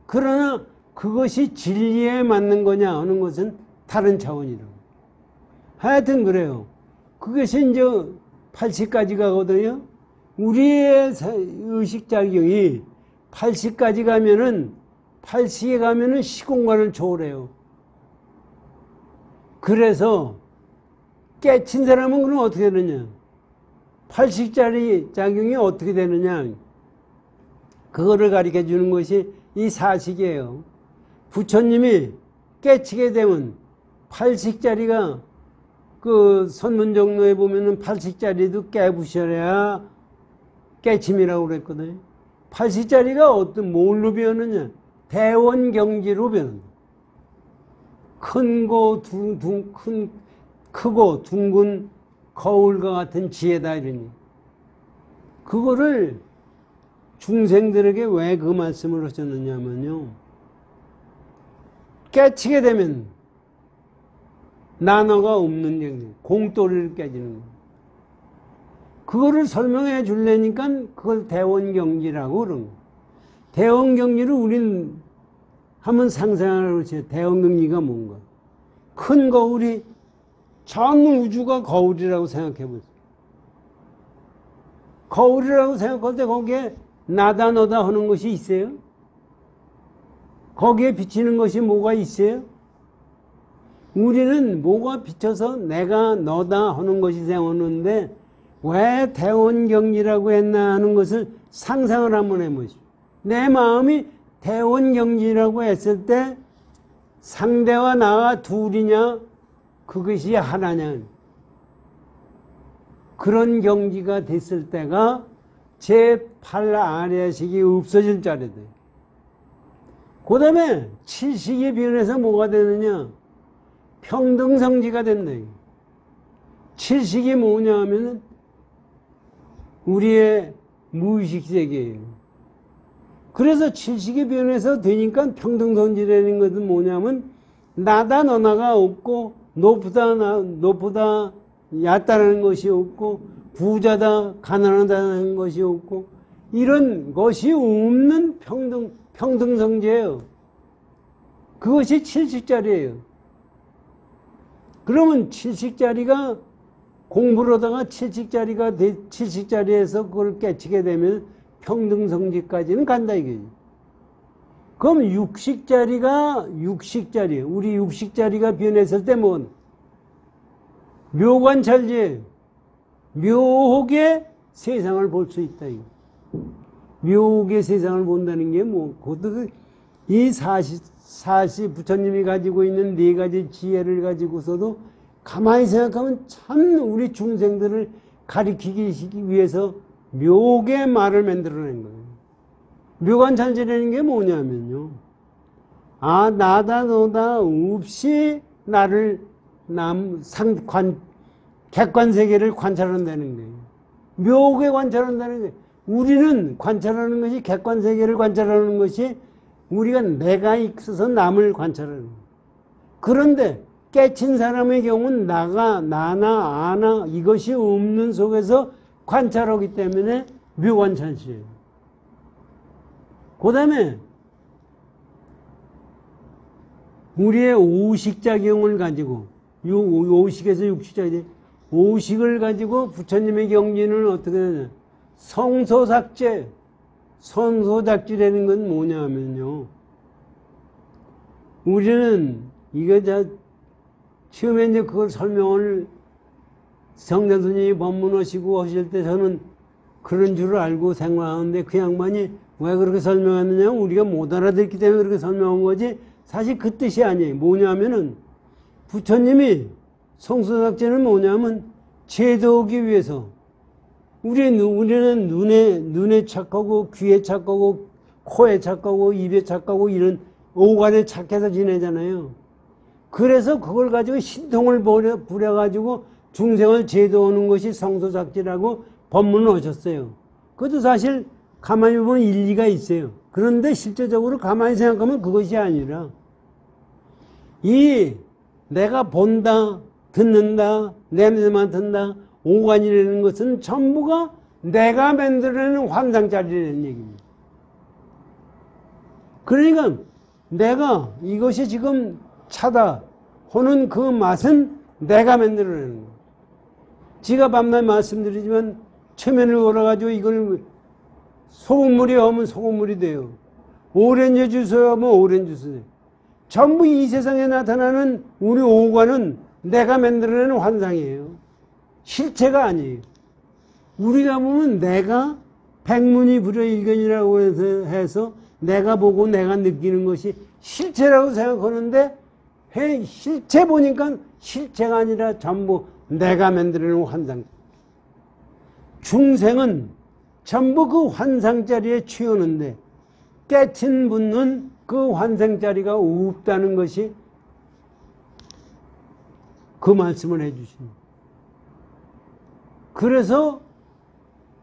그러나 그것이 진리에 맞는 거냐 하는 것은 다른 차원이라고. 하여튼 그래요. 그것이 이제 80까지 가거든요. 우리의 의식작용이 80까지 가면은 80에 가면은 시공간을 초월해요. 그래서 깨친 사람은 그럼 어떻게 되느냐? 80짜리 작용이 어떻게 되느냐? 그거를 가르쳐 주는 것이 이 사식이에요. 부처님이 깨치게 되면 80짜리가 그 선문정로에 보면은 80짜리도 깨부셔야 깨침이라고 그랬거든요. 80짜리가 어떤 뭘로 변하느냐? 대원경지로 변한다. 크고 둥근 거울과 같은 지혜다 이러니. 그거를 중생들에게 왜 그 말씀을 하셨느냐면요. 깨치게 되면 나눠가 없는 경지, 공돌이를 깨지는 거예요. 그거를 설명해 주려니까 그걸 대원경지라고 그런 거예요. 대원경지를 우린 한번 상상하라고 그러죠. 대원경지가 뭔가. 큰 거울이 전 우주가 거울이라고 생각해 보세요. 거울이라고 생각할 때 거기에 나다 너다 하는 것이 있어요? 거기에 비치는 것이 뭐가 있어요? 우리는 뭐가 비쳐서 내가 너다 하는 것이 생각하는데 왜 대원경지라고 했나 하는 것을 상상을 한번 해보시오. 내 마음이 대원경지라고 했을 때 상대와 나가 둘이냐 그것이 하나냐 그런 경지가 됐을 때가 제8아래식이 없어질 자리다. 그 다음에 7식이 변해서 뭐가 되느냐? 평등성지가 된다. 7식이 뭐냐 하면은 우리의 무의식 세계예요. 그래서 7식이 변해서 되니까 평등성지라는 것은 뭐냐면 나다 너나가 없고 높다 얕다는 것이 없고 부자다 가난하다는 것이 없고 이런 것이 없는 평등성지예요. 그것이 7식짜리예요. 그러면 7식짜리가 공부를 하다가 7식짜리에서 그걸 깨치게 되면 평등성지까지는 간다 이거죠. 그럼 6식짜리예요. 우리 6식짜리가 변했을 때 뭐 묘관찰지 묘하게 세상을 볼 수 있다 이거. 묘하게 세상을 본다는 게 뭐 그것도 이 사시 부처님이 가지고 있는 네 가지 지혜를 가지고서도 가만히 생각하면 참 우리 중생들을 가리키기 위해서 묘게 말을 만들어낸 거예요. 묘관찰지라는 게 뭐냐면요. 아, 나다 너다 없이 나를 객관세계를 관찰한다는 거예요. 묘게 관찰한다는 거예요. 우리는 관찰하는 것이 객관세계를 관찰하는 것이 우리가 내가 있어서 남을 관찰하는 거예요. 그런데 깨친 사람의 경우는 나나 아나 이것이 없는 속에서 관찰하기 때문에 묘관찰시예요. 그 다음에 우리의 오식작용을 가지고 오식에서 육식작이 오식을 가지고 부처님의 경지는 어떻게 되냐. 성소삭제 성소작지라는 건 뭐냐 하면요. 우리는 이거 처음에 이제 그걸 설명을 성전 스님이 법문하시고 하실 때 저는 그런 줄 알고 생각하는데 그 양반이 왜 그렇게 설명했느냐 우리가 못 알아듣기 때문에 그렇게 설명한 거지 사실 그 뜻이 아니에요. 뭐냐면은 부처님이 성소작제는 뭐냐면 제도하기 위해서 우리는 눈에 착하고 귀에 착하고 코에 착하고 입에 착하고 이런 오간에 착해서 지내잖아요. 그래서 그걸 가지고 신통을 부려가지고 중생을 제도하는 것이 성소작지라고 법문을 하셨어요. 그것도 사실 가만히 보면 일리가 있어요. 그런데 실제적으로 가만히 생각하면 그것이 아니라 이 내가 본다, 듣는다, 냄새 맡는다, 오간이라는 것은 전부가 내가 만들어내는 환상짜리라는 얘기입니다. 그러니까 내가 이것이 지금 차다 하는 그 맛은 내가 만들어내는 거예요. 제가 밤낮 말씀드리지만 체면을 걸어가지고 이걸 소금물이 하면 소금물이 돼요. 오렌지 주스 하면 오렌지 주스 돼요. 전부 이 세상에 나타나는 우리 오관은 내가 만들어내는 환상이에요. 실체가 아니에요. 우리가 보면 내가 백문이 불여일견이라고 해서 내가 보고 내가 느끼는 것이 실체라고 생각하는데 실체 보니까 실체가 아니라 전부 내가 만들어내는 환상. 중생은 전부 그 환상자리에 취하는데 깨친 분은 그 환상자리가 없다는 것이 그 말씀을 해주십니다. 그래서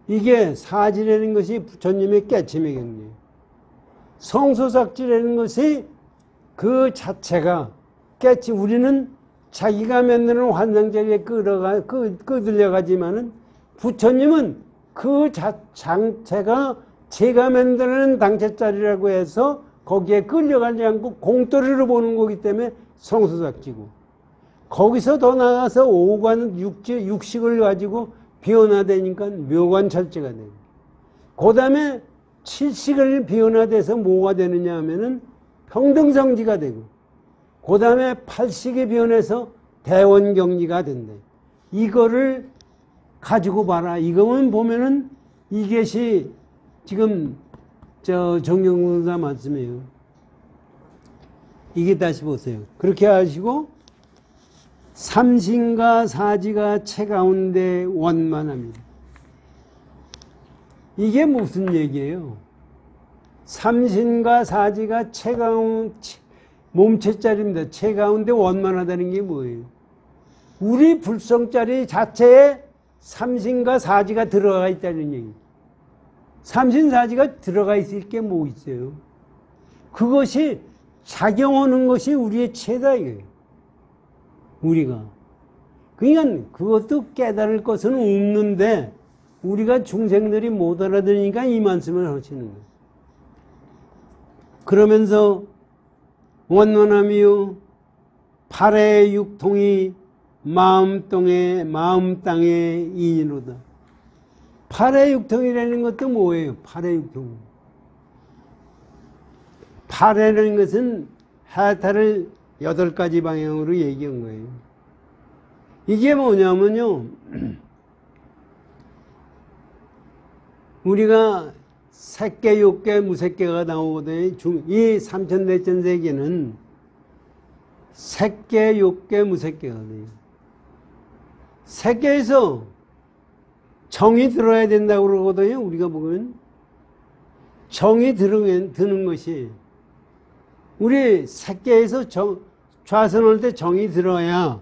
이게 사지라는 것이 부처님의 깨침의 경지예요. 성소삭지라는 것이 그 자체가 깨침, 우리는 자기가 만드는 환상자리에 끌려가지만은 부처님은 그 장체가 제가 만드는 당체자리라고 해서 거기에 끌려가지 않고 공돌이로 보는 거기 때문에 성소삭지고 거기서 더 나가서 오관 육식을 가지고 비원화되니까 묘관찰지가 돼요. 그 다음에 칠식을 비원화돼서 뭐가 되느냐 하면은 평등성지가 되고 그 다음에 팔식이 변해서 대원경지가 된대. 이거를 가지고 봐라. 이거만 보면은 이것이 지금 정경문사 말씀이에요. 이게 다시 보세요. 그렇게 하시고 삼신과 사지가 채 가운데 원만합니다. 이게 무슨 얘기예요? 삼신과 사지가 몸체짜리입니다. 채 가운데 원만하다는 게 뭐예요? 우리 불성짜리 자체에 삼신과 사지가 들어가 있다는 얘기입니다. 삼신사지가 들어가 있을 게 뭐 있어요? 그것이 작용하는 것이 우리의 체다 이거예요. 우리가. 그러니까 그것도 깨달을 것은 없는데 우리가 중생들이 못 알아들으니까 이 말씀을 하시는 거예요. 그러면서 원원함이요 팔의 육통이 마음 땅의 인이로다. 팔의 육통이라는 것도 뭐예요? 팔의 육통. 팔이라는 것은 해탈을 8가지 방향으로 얘기한 거예요. 이게 뭐냐면요. 우리가 색계, 욕계, 무색계가 나오거든요. 이 삼천대천세계는 색계, 욕계, 무색계거든요. 색계에서 정이 들어야 된다고 그러거든요. 우리가 보면 정이 드는 것이, 우리 색계에서 좌선할 때 정이 들어야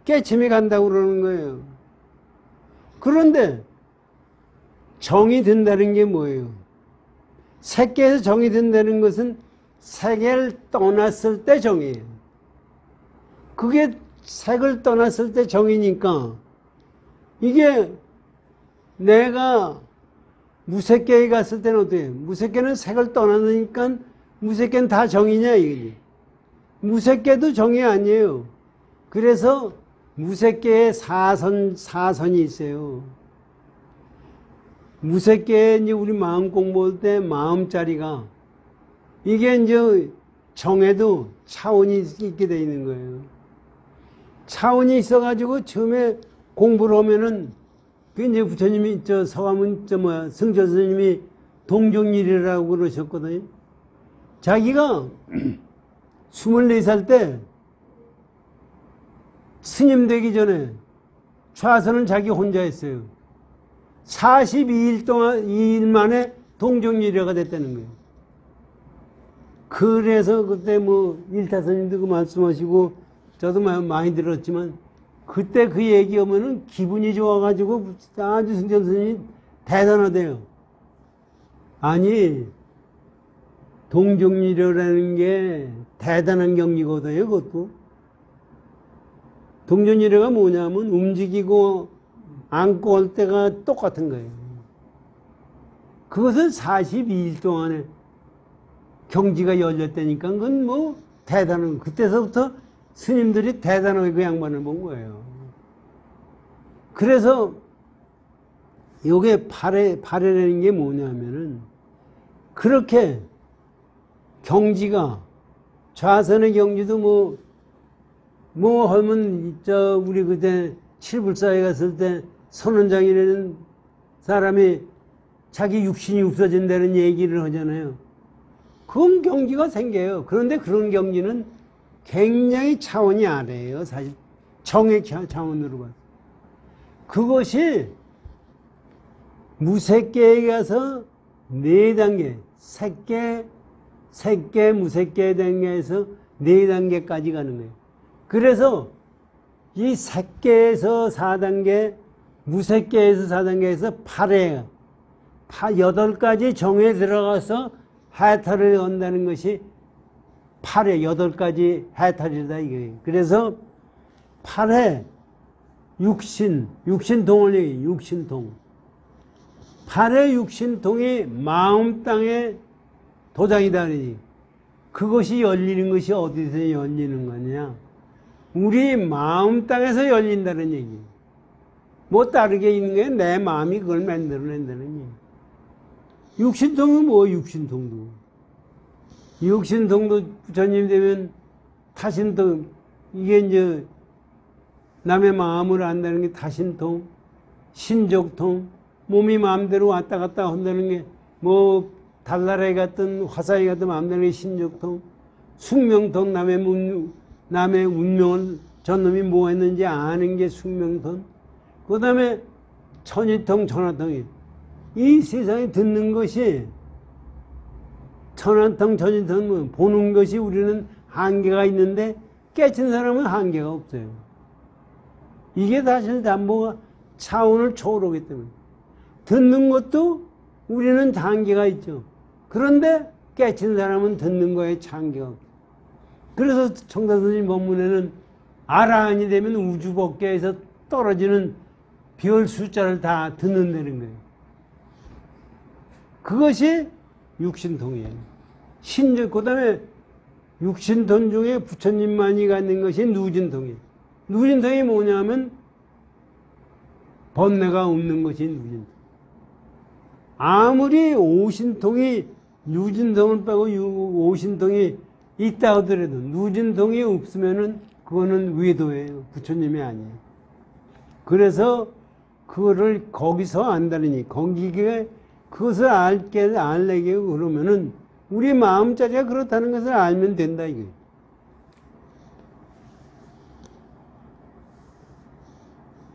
깨침이 간다고 그러는 거예요. 그런데 정이 든다는 게 뭐예요? 색계에서 정이 든다는 것은 색을 떠났을 때 정이에요. 그게 색을 떠났을 때 정이니까, 이게 내가 무색계에 갔을 때는 어때요? 무색계는 색을 떠나니까 무색계는 다 정이냐 이거지. 무색계도 정이 아니에요. 그래서 무색계에 사선이 있어요. 무색계에 이제 우리 마음 공부할 때 마음자리가, 이게 이제 정에도 차원이 있게 돼 있는 거예요. 차원이 있어가지고 처음에 공부를 하면은, 그 이제 부처님이 서가문 승조 스님이 동종일이라고 그러셨거든요. 자기가 24살 때 스님 되기 전에 좌선은 자기 혼자 했어요. 42일 동안, 2일 만에 동종일이가 됐다는 거예요. 그래서 그때 뭐 일타스님도 그 말씀하시고 저도 많이 들었지만, 그때 그 얘기하면은 기분이 좋아가지고 아주 승전 스님이 대단하대요. 아니, 동종일이라는 게 대단한 경지거든요. 그것도 동종일이가 뭐냐면 움직이고 앉고 할 때가 똑같은 거예요. 그것은 42일 동안에 경지가 열렸다니까, 그건 뭐 대단한, 그때서부터 스님들이 대단하게 그 양반을 본 거예요. 그래서 요게 발해라는 게 뭐냐면은, 그렇게 경지가, 좌선의 경지도 뭐 하면, 우리 그때 칠불사에 갔을 때 선원장이라는 사람이 자기 육신이 없어진다는 얘기를 하잖아요. 그건 경지가 생겨요. 그런데 그런 경지는 굉장히 차원이 아래예요. 사실 정의 차원으로 봐서. 그것이 무색계에 가서 4단계, 색계, 무색계 단계에서 4단계까지 가는 거예요. 그래서 이 색계에서 4단계, 무색계에서 4단계에서 8회, 8가지 정에 들어가서 해탈을 한다는 것이 8회, 8가지 해탈이다 이거예요. 그래서 8회 육신통을 얘기해요. 육신통. 8회 육신통이 마음 땅에 도장이다 그러니, 그것이 열리는 것이 어디서 열리는 거냐? 우리 마음 땅에서 열린다는 얘기예요. 뭐 다르게 있는 게 내 마음이 그걸 만들어낸다는 얘기예요. 육신통은 뭐 육신통도. 육신통도 부처님 되면 타신통, 이게 이제 남의 마음을 안다는 게 타신통, 신족통, 몸이 마음대로 왔다 갔다 한다는 게 뭐 달나라에 갔든 화사에 갔든 마음대로 게 신족통, 숙명통, 남의 운명을 저놈이 뭐 했는지 아는 게 숙명통, 그 다음에 천이통, 천하통이에요. 이 세상에 듣는 것이 천하통, 천이통은 보는 것이 우리는 한계가 있는데 깨친 사람은 한계가 없어요. 이게 사실 담보가 차원을 초월하기 때문에. 듣는 것도 우리는 한계가 있죠. 그런데 깨친 사람은 듣는 거에 한계가 없어요. 그래서 청사스님 법문에는 아라한이 되면 우주 법계에서 떨어지는 별 숫자를 다 듣는다는 거예요. 그것이 육신통이에요. 그 다음에 육신통 중에 부처님만이 갖는 것이 누진통이에요. 누진통이 뭐냐면 번뇌가 없는 것이 누진통. 아무리 오신통이 누진통을 빼고 오신통이 있다 하더라도 누진통이 없으면은 그거는 외도예요. 부처님이 아니에요. 그래서 그거를 거기서 안다느니, 거기에 그것을 알게 그러면은 우리 마음자리가 그렇다는 것을 알면 된다 이거예요.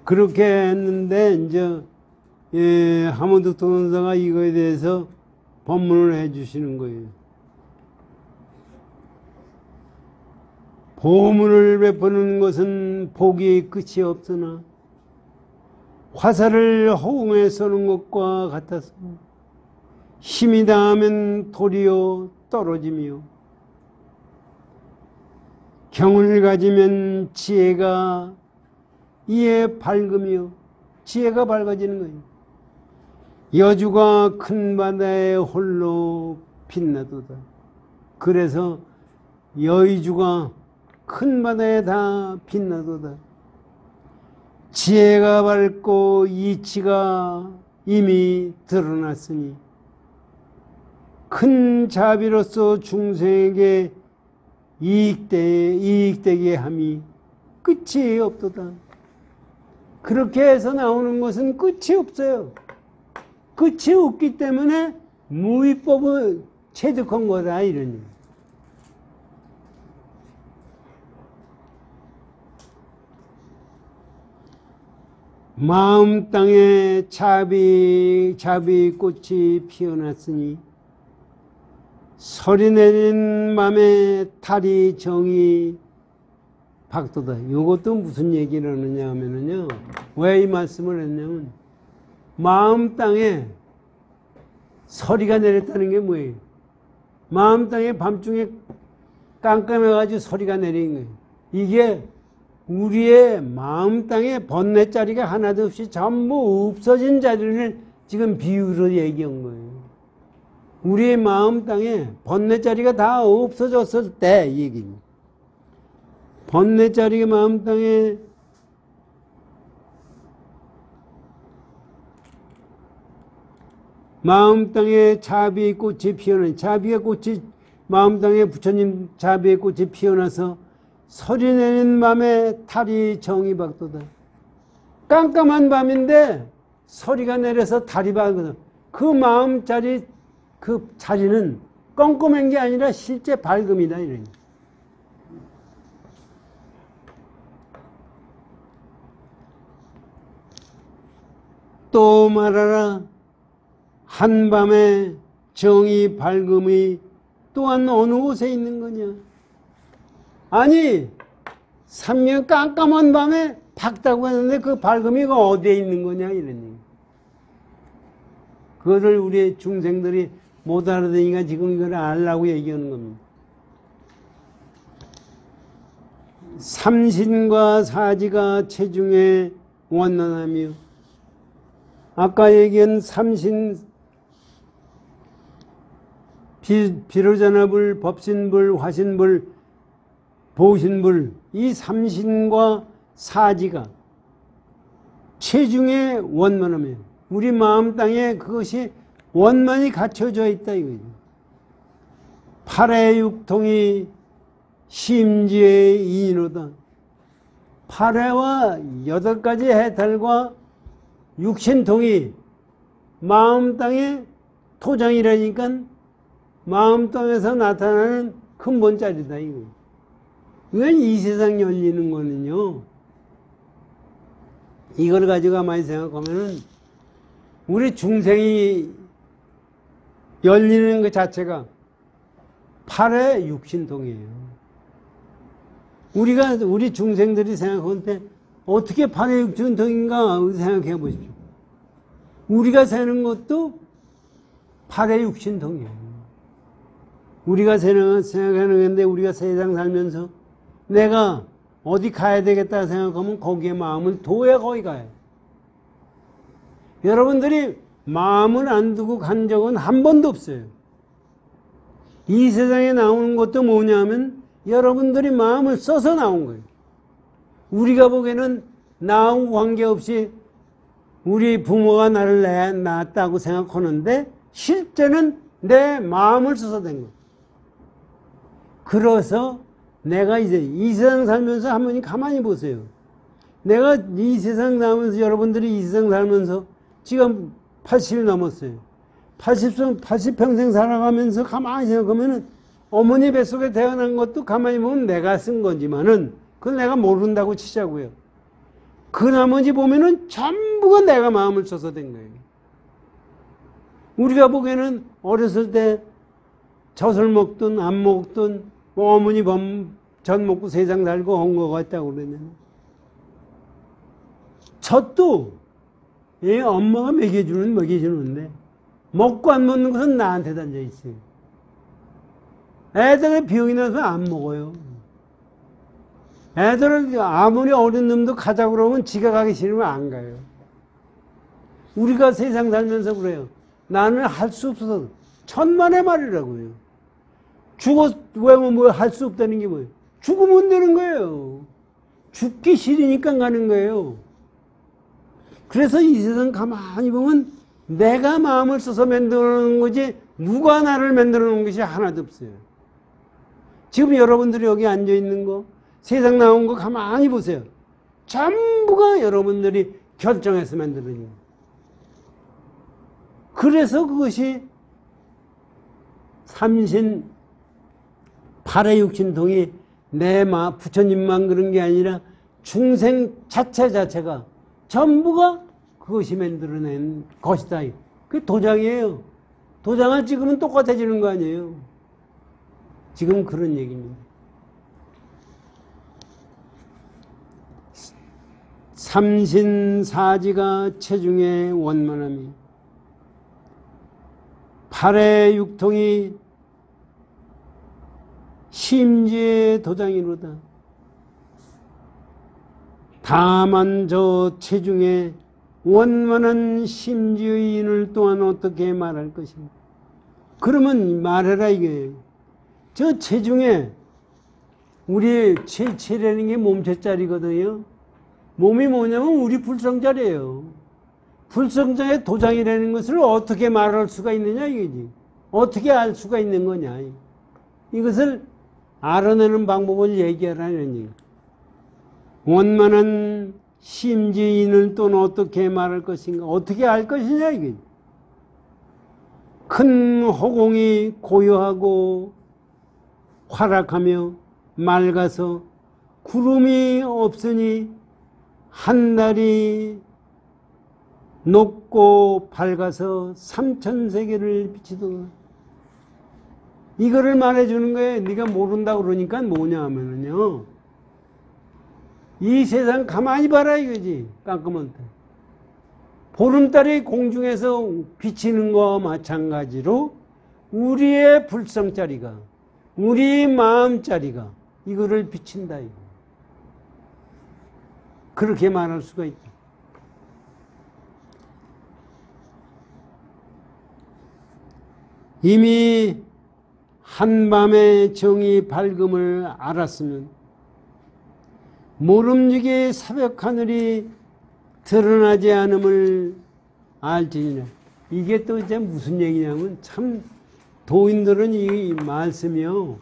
그렇게 했는데 이제 하모드 도원사가 이거에 대해서 법문을 해주시는 거예요. 보물을 베푸는 것은 보기의 끝이 없으나 화살을 허공에 쏘는 것과 같아서 힘이 다하면 도리어 떨어지며 경을 가지면 지혜가 이에 밝으며 지혜가 밝아지는 거예요. 여주가 큰 바다에 홀로 빛나도다. 그래서 여의주가 큰 바다에 다 빛나도다. 지혜가 밝고 이치가 이미 드러났으니 큰 자비로서 중생에게 이익되게 함이 끝이 없도다. 그렇게 해서 나오는 것은 끝이 없어요. 끝이 없기 때문에 무위법을 체득한 거다 이러니. 마음 땅에 자비 꽃이 피어났으니 서리 내린 맘에 탈이 정이 박도다. 이것도 무슨 얘기를 하느냐 하면은요, 왜 이 말씀을 했냐면 마음 땅에 서리가 내렸다는 게 뭐예요? 마음 땅에 밤중에 깜깜해가지고 서리가 내린 거예요. 이게 우리의 마음 땅에 번뇌자리가 하나도 없이 전부 없어진 자리를 지금 비유로 얘기한 거예요. 우리의 마음 땅에 번뇌자리가 다 없어졌을 때 얘기입니다. 번뇌자리가 마음 땅에 자비의 꽃이 피어나, 자비의 꽃이 마음 땅에 부처님 자비의 꽃이 피어나서 서리 내린 밤에 달이 정이 박도다. 깜깜한 밤인데 서리가 내려서 달이 밝거든. 그 마음 자리, 그 자리는 껌껌한 게 아니라 실제 밝음이다 이러니. 또 말하라. 한밤에 정의 밝음이 또한 어느 곳에 있는 거냐? 아니, 3년 깜깜한 밤에 밝다고 했는데 그 밝음이 어디에 있는 거냐 이러니. 그것을 우리 중생들이 못 알아듣으니까 지금 이걸 알라고 얘기하는 겁니다. 삼신과 사지가 체중에 원난하며, 아까 얘기한 삼신, 비로자나불, 법신불, 화신불, 보신불, 이 삼신과 사지가 체중에 원만하며 우리 마음 땅에 그것이 원만히 갖춰져 있다 이거죠. 팔의 육통이 심지의 이인호다. 8회와 8가지 해탈과 육신통이 마음 땅의 토장이라니까 마음 땅에서 나타나는 근본자리다 이거. 이건 이 세상 열리는 거는요, 이걸 가지고 가만히 생각하면은 우리 중생이 열리는 것 자체가 8회 육신통이에요. 우리 중생들이 생각할 때 어떻게 8회 육신통인가 생각해 보십시오. 우리가 사는 것도 8회 육신통이에요. 우리가 생각하는 건데, 우리가 세상 살면서 내가 어디 가야 되겠다 생각하면 거기에 마음을 둬야 거기 가요. 여러분들이 마음을 안 두고 간 적은 한 번도 없어요. 이 세상에 나오는 것도 뭐냐면 여러분들이 마음을 써서 나온 거예요. 우리가 보기에는 나하고 관계없이 우리 부모가 나를 낳았다고 생각하는데 실제는 내 마음을 써서 된 거예요. 그래서 내가 이제 이 세상 살면서 한번 가만히 보세요. 내가 이 세상 살면서, 여러분들이 이 세상 살면서 지금 80이 넘었어요. 80평생 살아가면서 가만히 생각하면은 어머니 뱃속에 태어난 것도 가만히 보면 내가 쓴 거지만은 그건 내가 모른다고 치자고요. 그 나머지 보면은 전부가 내가 마음을 써서 된 거예요. 우리가 보기에는 어렸을 때 젖을 먹든 안 먹든 뭐 어머니 젖 먹고 세상 살고 한 거 같다고 그러는데 젖도 엄마가 먹여주는데 먹고 안 먹는 것은 나한테 달려 있어요. 애들이 병이 나서 안 먹어요. 애들은 아무리 어린 놈도 가자고 그러면 지가 가기 싫으면 안 가요. 우리가 세상 살면서 그래요. 나는 할 수 없어서 천만의 말이라고요. 왜 할 수 없다는 게 뭐예요? 죽으면 되는 거예요. 죽기 싫으니까 가는 거예요. 그래서 이 세상 가만히 보면 내가 마음을 써서 만들어 놓은 거지 누가 나를 만들어 놓은 것이 하나도 없어요. 지금 여러분들이 여기 앉아 있는 거 세상 나온 거 가만히 보세요. 전부가 여러분들이 결정해서 만들어진 거예요. 그래서 그것이 삼신 팔의 육신통이 내 부처님만 그런 게 아니라 중생 자체가 전부가 그것이 만들어낸 것이다. 그게 도장이에요. 도장을 찍으면 똑같아지는 거 아니에요. 지금 그런 얘기입니다. 삼신사지가 체중의 원만함이 팔의 육통이 심지의 도장이로다. 다만 저 체중의 원만한 심지의 인을 또한 어떻게 말할 것인가. 그러면 말해라 이거예요. 저 체중에 우리 체라는 게 몸체짜리거든요. 몸이 뭐냐면 우리 불성자리예요. 불성자의 도장이라는 것을 어떻게 말할 수가 있느냐 이거지. 어떻게 알 수가 있는 거냐. 이것을 알아내는 방법을 얘기하라는 얘기. 원만한 심지인을 또는 어떻게 말할 것인가. 어떻게 알 것이냐 이거지. 큰 허공이 고요하고 활락하며 맑아서 구름이 없으니 한달이 높고 밝아서 삼천세계를 비치도록. 이거를 말해주는 거예요. 네가 모른다고 그러니까 뭐냐 하면은요. 이 세상 가만히 봐라 이거지. 깜깜한 때. 보름달이 공중에서 비치는 거와 마찬가지로 우리의 불성짜리가 우리 마음짜리가 이거를 비친다. 이거. 그렇게 말할 수가 있다. 이미 한밤의 정의 밝음을 알았으면 모름지기 새벽하늘이 드러나지 않음을 알지니라. 이게 또 이제 무슨 얘기냐면 참 도인들은 이 말씀이요.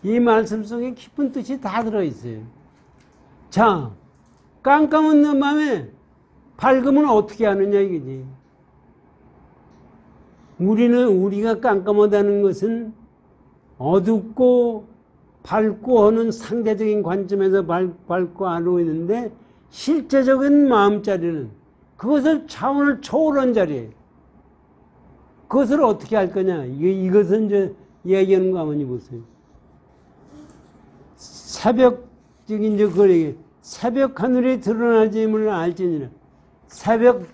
이 말씀 속에 깊은 뜻이 다 들어있어요. 자, 깜깜한 밤에 밝음은 어떻게 하느냐 이거지. 우리가 깜깜하다는 것은 어둡고 밝고 하는 상대적인 관점에서 밝고 알고 있는데 실제적인 마음자리는 그것을 차원을 초월한 자리예요. 그것을 어떻게 할 거냐. 이것은 이제 얘기하는 거 한번 보세요. 새벽적인 이제 그걸 얘기해. 새벽 하늘이 드러나짐을 알지니라. 새벽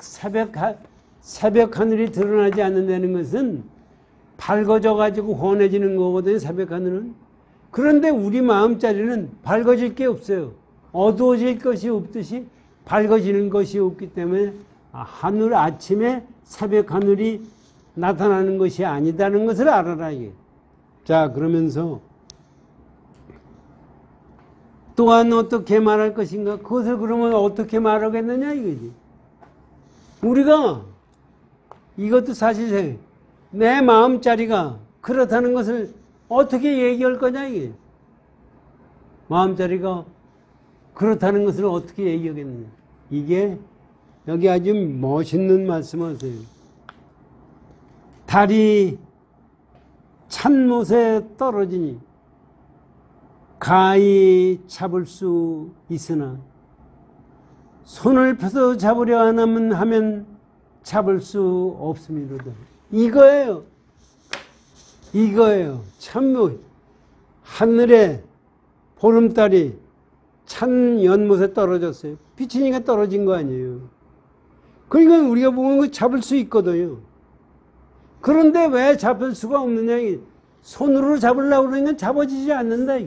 하늘이 드러나지 않는다는 것은 밝아져 가지고 환해지는 거거든요. 새벽 하늘은. 그런데 우리 마음자리는 밝아질 게 없어요. 어두워질 것이 없듯이 밝아지는 것이 없기 때문에 하늘 아침에 새벽 하늘이 나타나는 것이 아니다는 것을 알아라 이게. 자, 그러면서 또한 어떻게 말할 것인가? 그것을 그러면 어떻게 말하겠느냐 이거지. 우리가 이것도 사실 내 마음자리가 그렇다는 것을 어떻게 얘기할 거냐 이게. 마음자리가 그렇다는 것을 어떻게 얘기하겠느냐. 이게 여기 아주 멋있는 말씀을 하세요. 달이 찬못에 떨어지니 가히 잡을 수 있으나 손을 펴서 잡으려 하면 잡을 수 없습니다. 이거예요. 이거예요. 참 하늘에 보름달이 찬 연못에 떨어졌어요. 비치니까 떨어진 거 아니에요. 그러니까 우리가 보는 거 잡을 수 있거든요. 그런데 왜 잡을 수가 없느냐. 손으로 잡으려고 그러니까 잡아지지 않는다.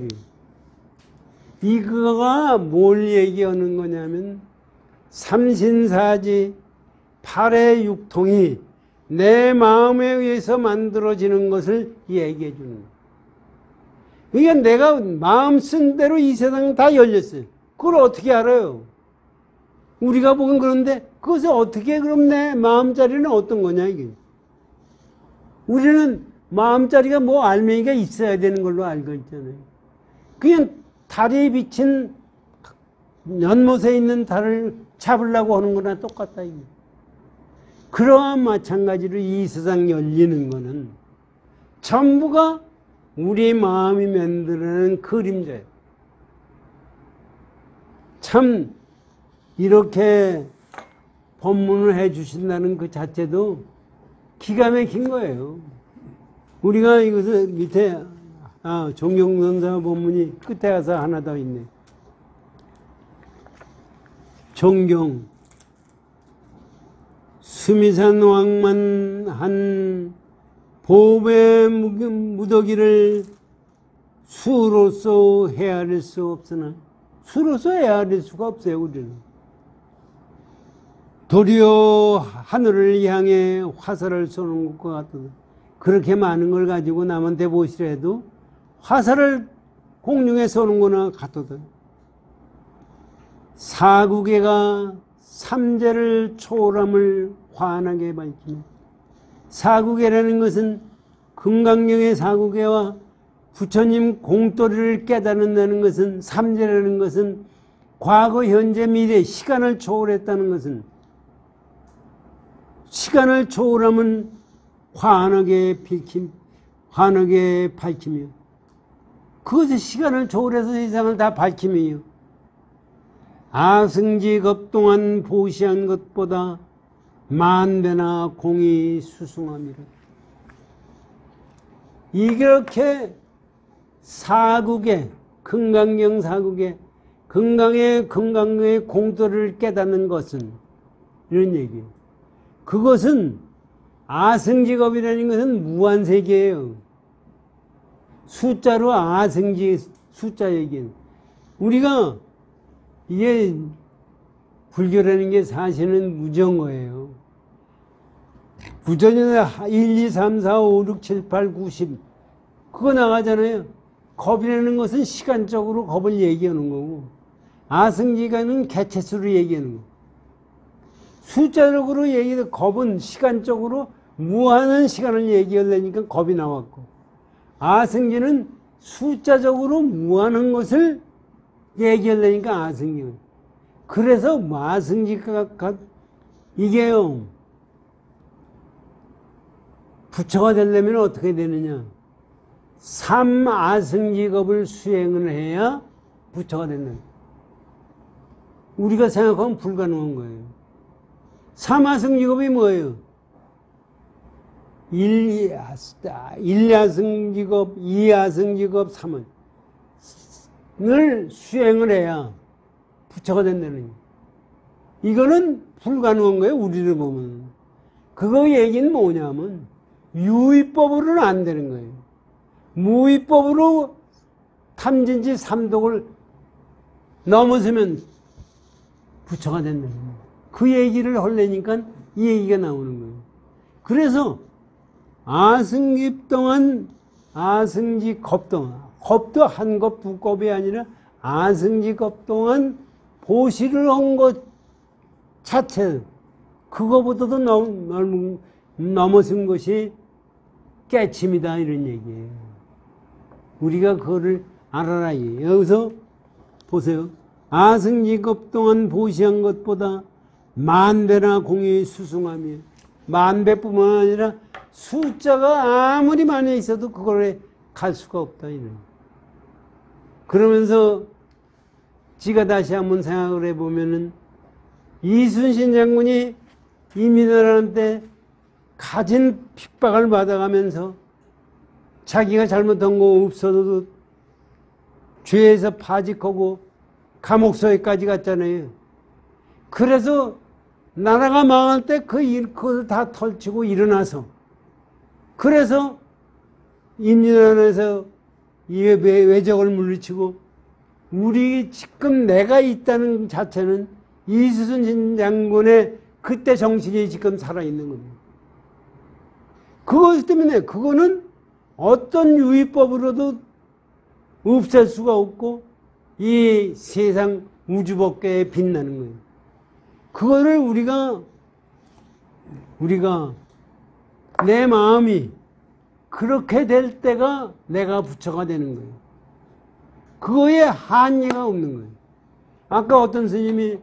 이거가 뭘 얘기하는 거냐면 삼신사지 팔의 육통이 내 마음에 의해서 만들어지는 것을 얘기해 주는 거예요. 그러니까 내가 마음 쓴 대로 이 세상 다 열렸어요. 그걸 어떻게 알아요? 우리가 보긴 그런데 그것을 어떻게 그럼 내 마음자리는 어떤 거냐 이게. 우리는 마음자리가 뭐 알맹이가 있어야 되는 걸로 알고 있잖아요. 그냥 달이 비친 연못에 있는 달을 잡으려고 하는 거나 똑같다 이게. 그러한 마찬가지로 이 세상 열리는 거는 전부가 우리 마음이 만드는 그림자예요. 참 이렇게 법문을 해 주신다는 그 자체도 기가 막힌 거예요. 우리가 이것을 밑에 종경선사 법문이 끝에 가서 하나 더 있네. 종경 수미산 왕만한 보배 무더기를 수로서 헤아릴 수 없으나 수로서 헤아릴 수가 없어요. 우리는 도리어 하늘을 향해 화살을 쏘는 것과 같거든. 그렇게 많은 걸 가지고 남한테 보시더라도 화살을 공중에 쏘는 거나 같거든. 사국계가 삼재를 초월함을 환하게 밝히며, 사국계라는 것은 금강경의 사국계와 부처님 공도리를 깨닫는다는 것은, 삼재라는 것은 과거, 현재, 미래, 시간을 초월했다는 것은, 시간을 초월하면 환하게 밝히며, 그것이 시간을 초월해서 세상을 다 밝히며, 아승지 겁동안 보시한 것보다 만배나 공이 수승함이라. 이렇게 사국에, 금강경 사국에, 금강의 공도를 깨닫는 것은, 이런 얘기예요. 그것은 아승지겁이라는 것은 무한세계예요. 숫자로 아승지 숫자 얘기는. 우리가 이게 불교라는 게 사실은 무정어예요. 부전에는 1, 2, 3, 4, 5, 6, 7, 8, 9, 10 그거 나가잖아요. 겁이라는 것은 시간적으로 겁을 얘기하는 거고, 아승지가는 개체수로 얘기하는 거고, 숫자적으로 얘기해도 겁은 시간적으로 무한한 시간을 얘기하려니까 겁이 나왔고, 아승지는 숫자적으로 무한한 것을 얘기하려니까 아승지. 그래서 아승지가 이게요, 부처가 되려면 어떻게 되느냐? 삼아승지겁을 수행을 해야 부처가 된다. 우리가 생각하면 불가능한 거예요. 삼아승지겁이 뭐예요? 1야승지겁, 2야승지겁, 3을 수행을 해야 부처가 된다는 거예요. 이거는 불가능한 거예요. 우리를 보면. 그거 얘기는 뭐냐면 유의법으로는 안 되는 거예요. 무의법으로 탐진치 삼독을 넘어서면 부처가 된다는 거예요. 그 얘기를 하려니까 이 얘기가 나오는 거예요. 그래서 아승기 동안 아승지 겁동안, 겁도 한 겁, 두 겁이 아니라 아승지 겁 동안 보시를 한 것 자체, 그거보다도 넘어선 것이 깨침이다, 이런 얘기예요. 우리가 그거를 알아라. 여기서 보세요. 아승지 겁 동안 보시한 것보다 만배나 공이 수승하며, 만배뿐만 아니라 숫자가 아무리 많이 있어도 그걸 갈 수가 없다. 이런. 그러면서 지가 다시 한번 생각을 해보면은 이순신 장군이 이민들한테 가진 핍박을 받아가면서 자기가 잘못한 거 없어도 죄에서 파직하고 감옥소에까지 갔잖아요. 그래서 나라가 망할 때 그것을 다 털치고 일어나서 그래서 임진왜란에서 외적을 물리치고 우리 지금 내가 있다는 자체는 이순신 장군의 그때 정신이 지금 살아있는 겁니다. 그것 때문에 그거는 어떤 유의법으로도 없앨 수가 없고 이 세상 우주법계에 빛나는 거예요. 그거를 우리가 내 마음이 그렇게 될 때가 내가 부처가 되는 거예요. 그거에 한계가 없는 거예요. 아까 어떤 스님이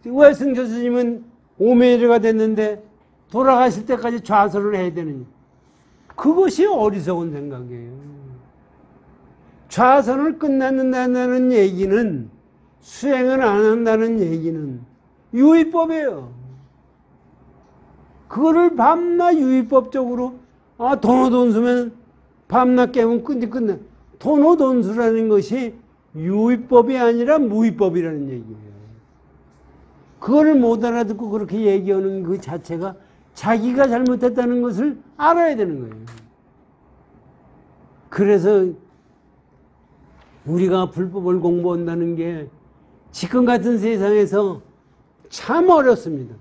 왜 승조 스님은 오메르가 됐는데 돌아가실 때까지 좌선을 해야 되느냐. 그것이 어리석은 생각이에요. 좌선을 끝났는다는 얘기는 수행을 안 한다는 얘기는 유의법이에요. 그거를 밤낮 유의법적으로 돈오돈수면 밤낮 깨면 끝나. 돈오돈수라는 것이 유의법이 아니라 무의법이라는 얘기예요. 그거를 못 알아듣고 그렇게 얘기하는 그 자체가 자기가 잘못했다는 것을 알아야 되는 거예요. 그래서 우리가 불법을 공부한다는 게 지금 같은 세상에서 참 어렵습니다.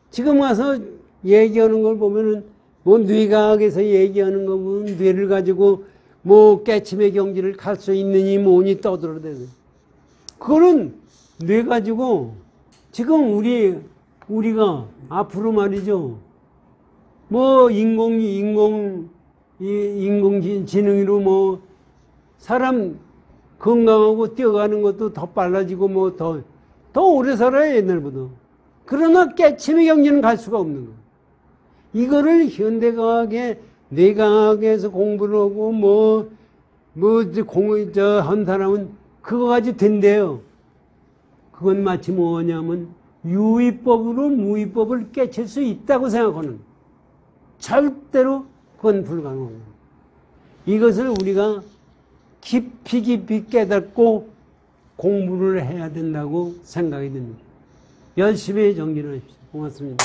지금 와서 얘기하는 걸 보면은 뭐 뇌과학에서 얘기하는 거 보면 뇌를 가지고 뭐 깨침의 경지를 갈 수 있느니 뭐니 떠들어대요. 그거는 뇌 가지고 지금 우리가 앞으로 말이죠. 뭐 인공지능으로 뭐 사람 건강하고 뛰어가는 것도 더 빨라지고 뭐 더 오래 살아야 옛날보다. 그러나 깨침의 경지는 갈 수가 없는 거예요. 이거를 현대과학에 뇌과학에서 공부를 하고 한 사람은 그거 가지고 된대요. 그건 마치 뭐냐면 유의법으로 무의법을 깨칠 수 있다고 생각하는. 절대로 그건 불가능합니다. 이것을 우리가 깊이 깨닫고 공부를 해야 된다고 생각이 듭니다. 열심히 정진하십시오. 고맙습니다.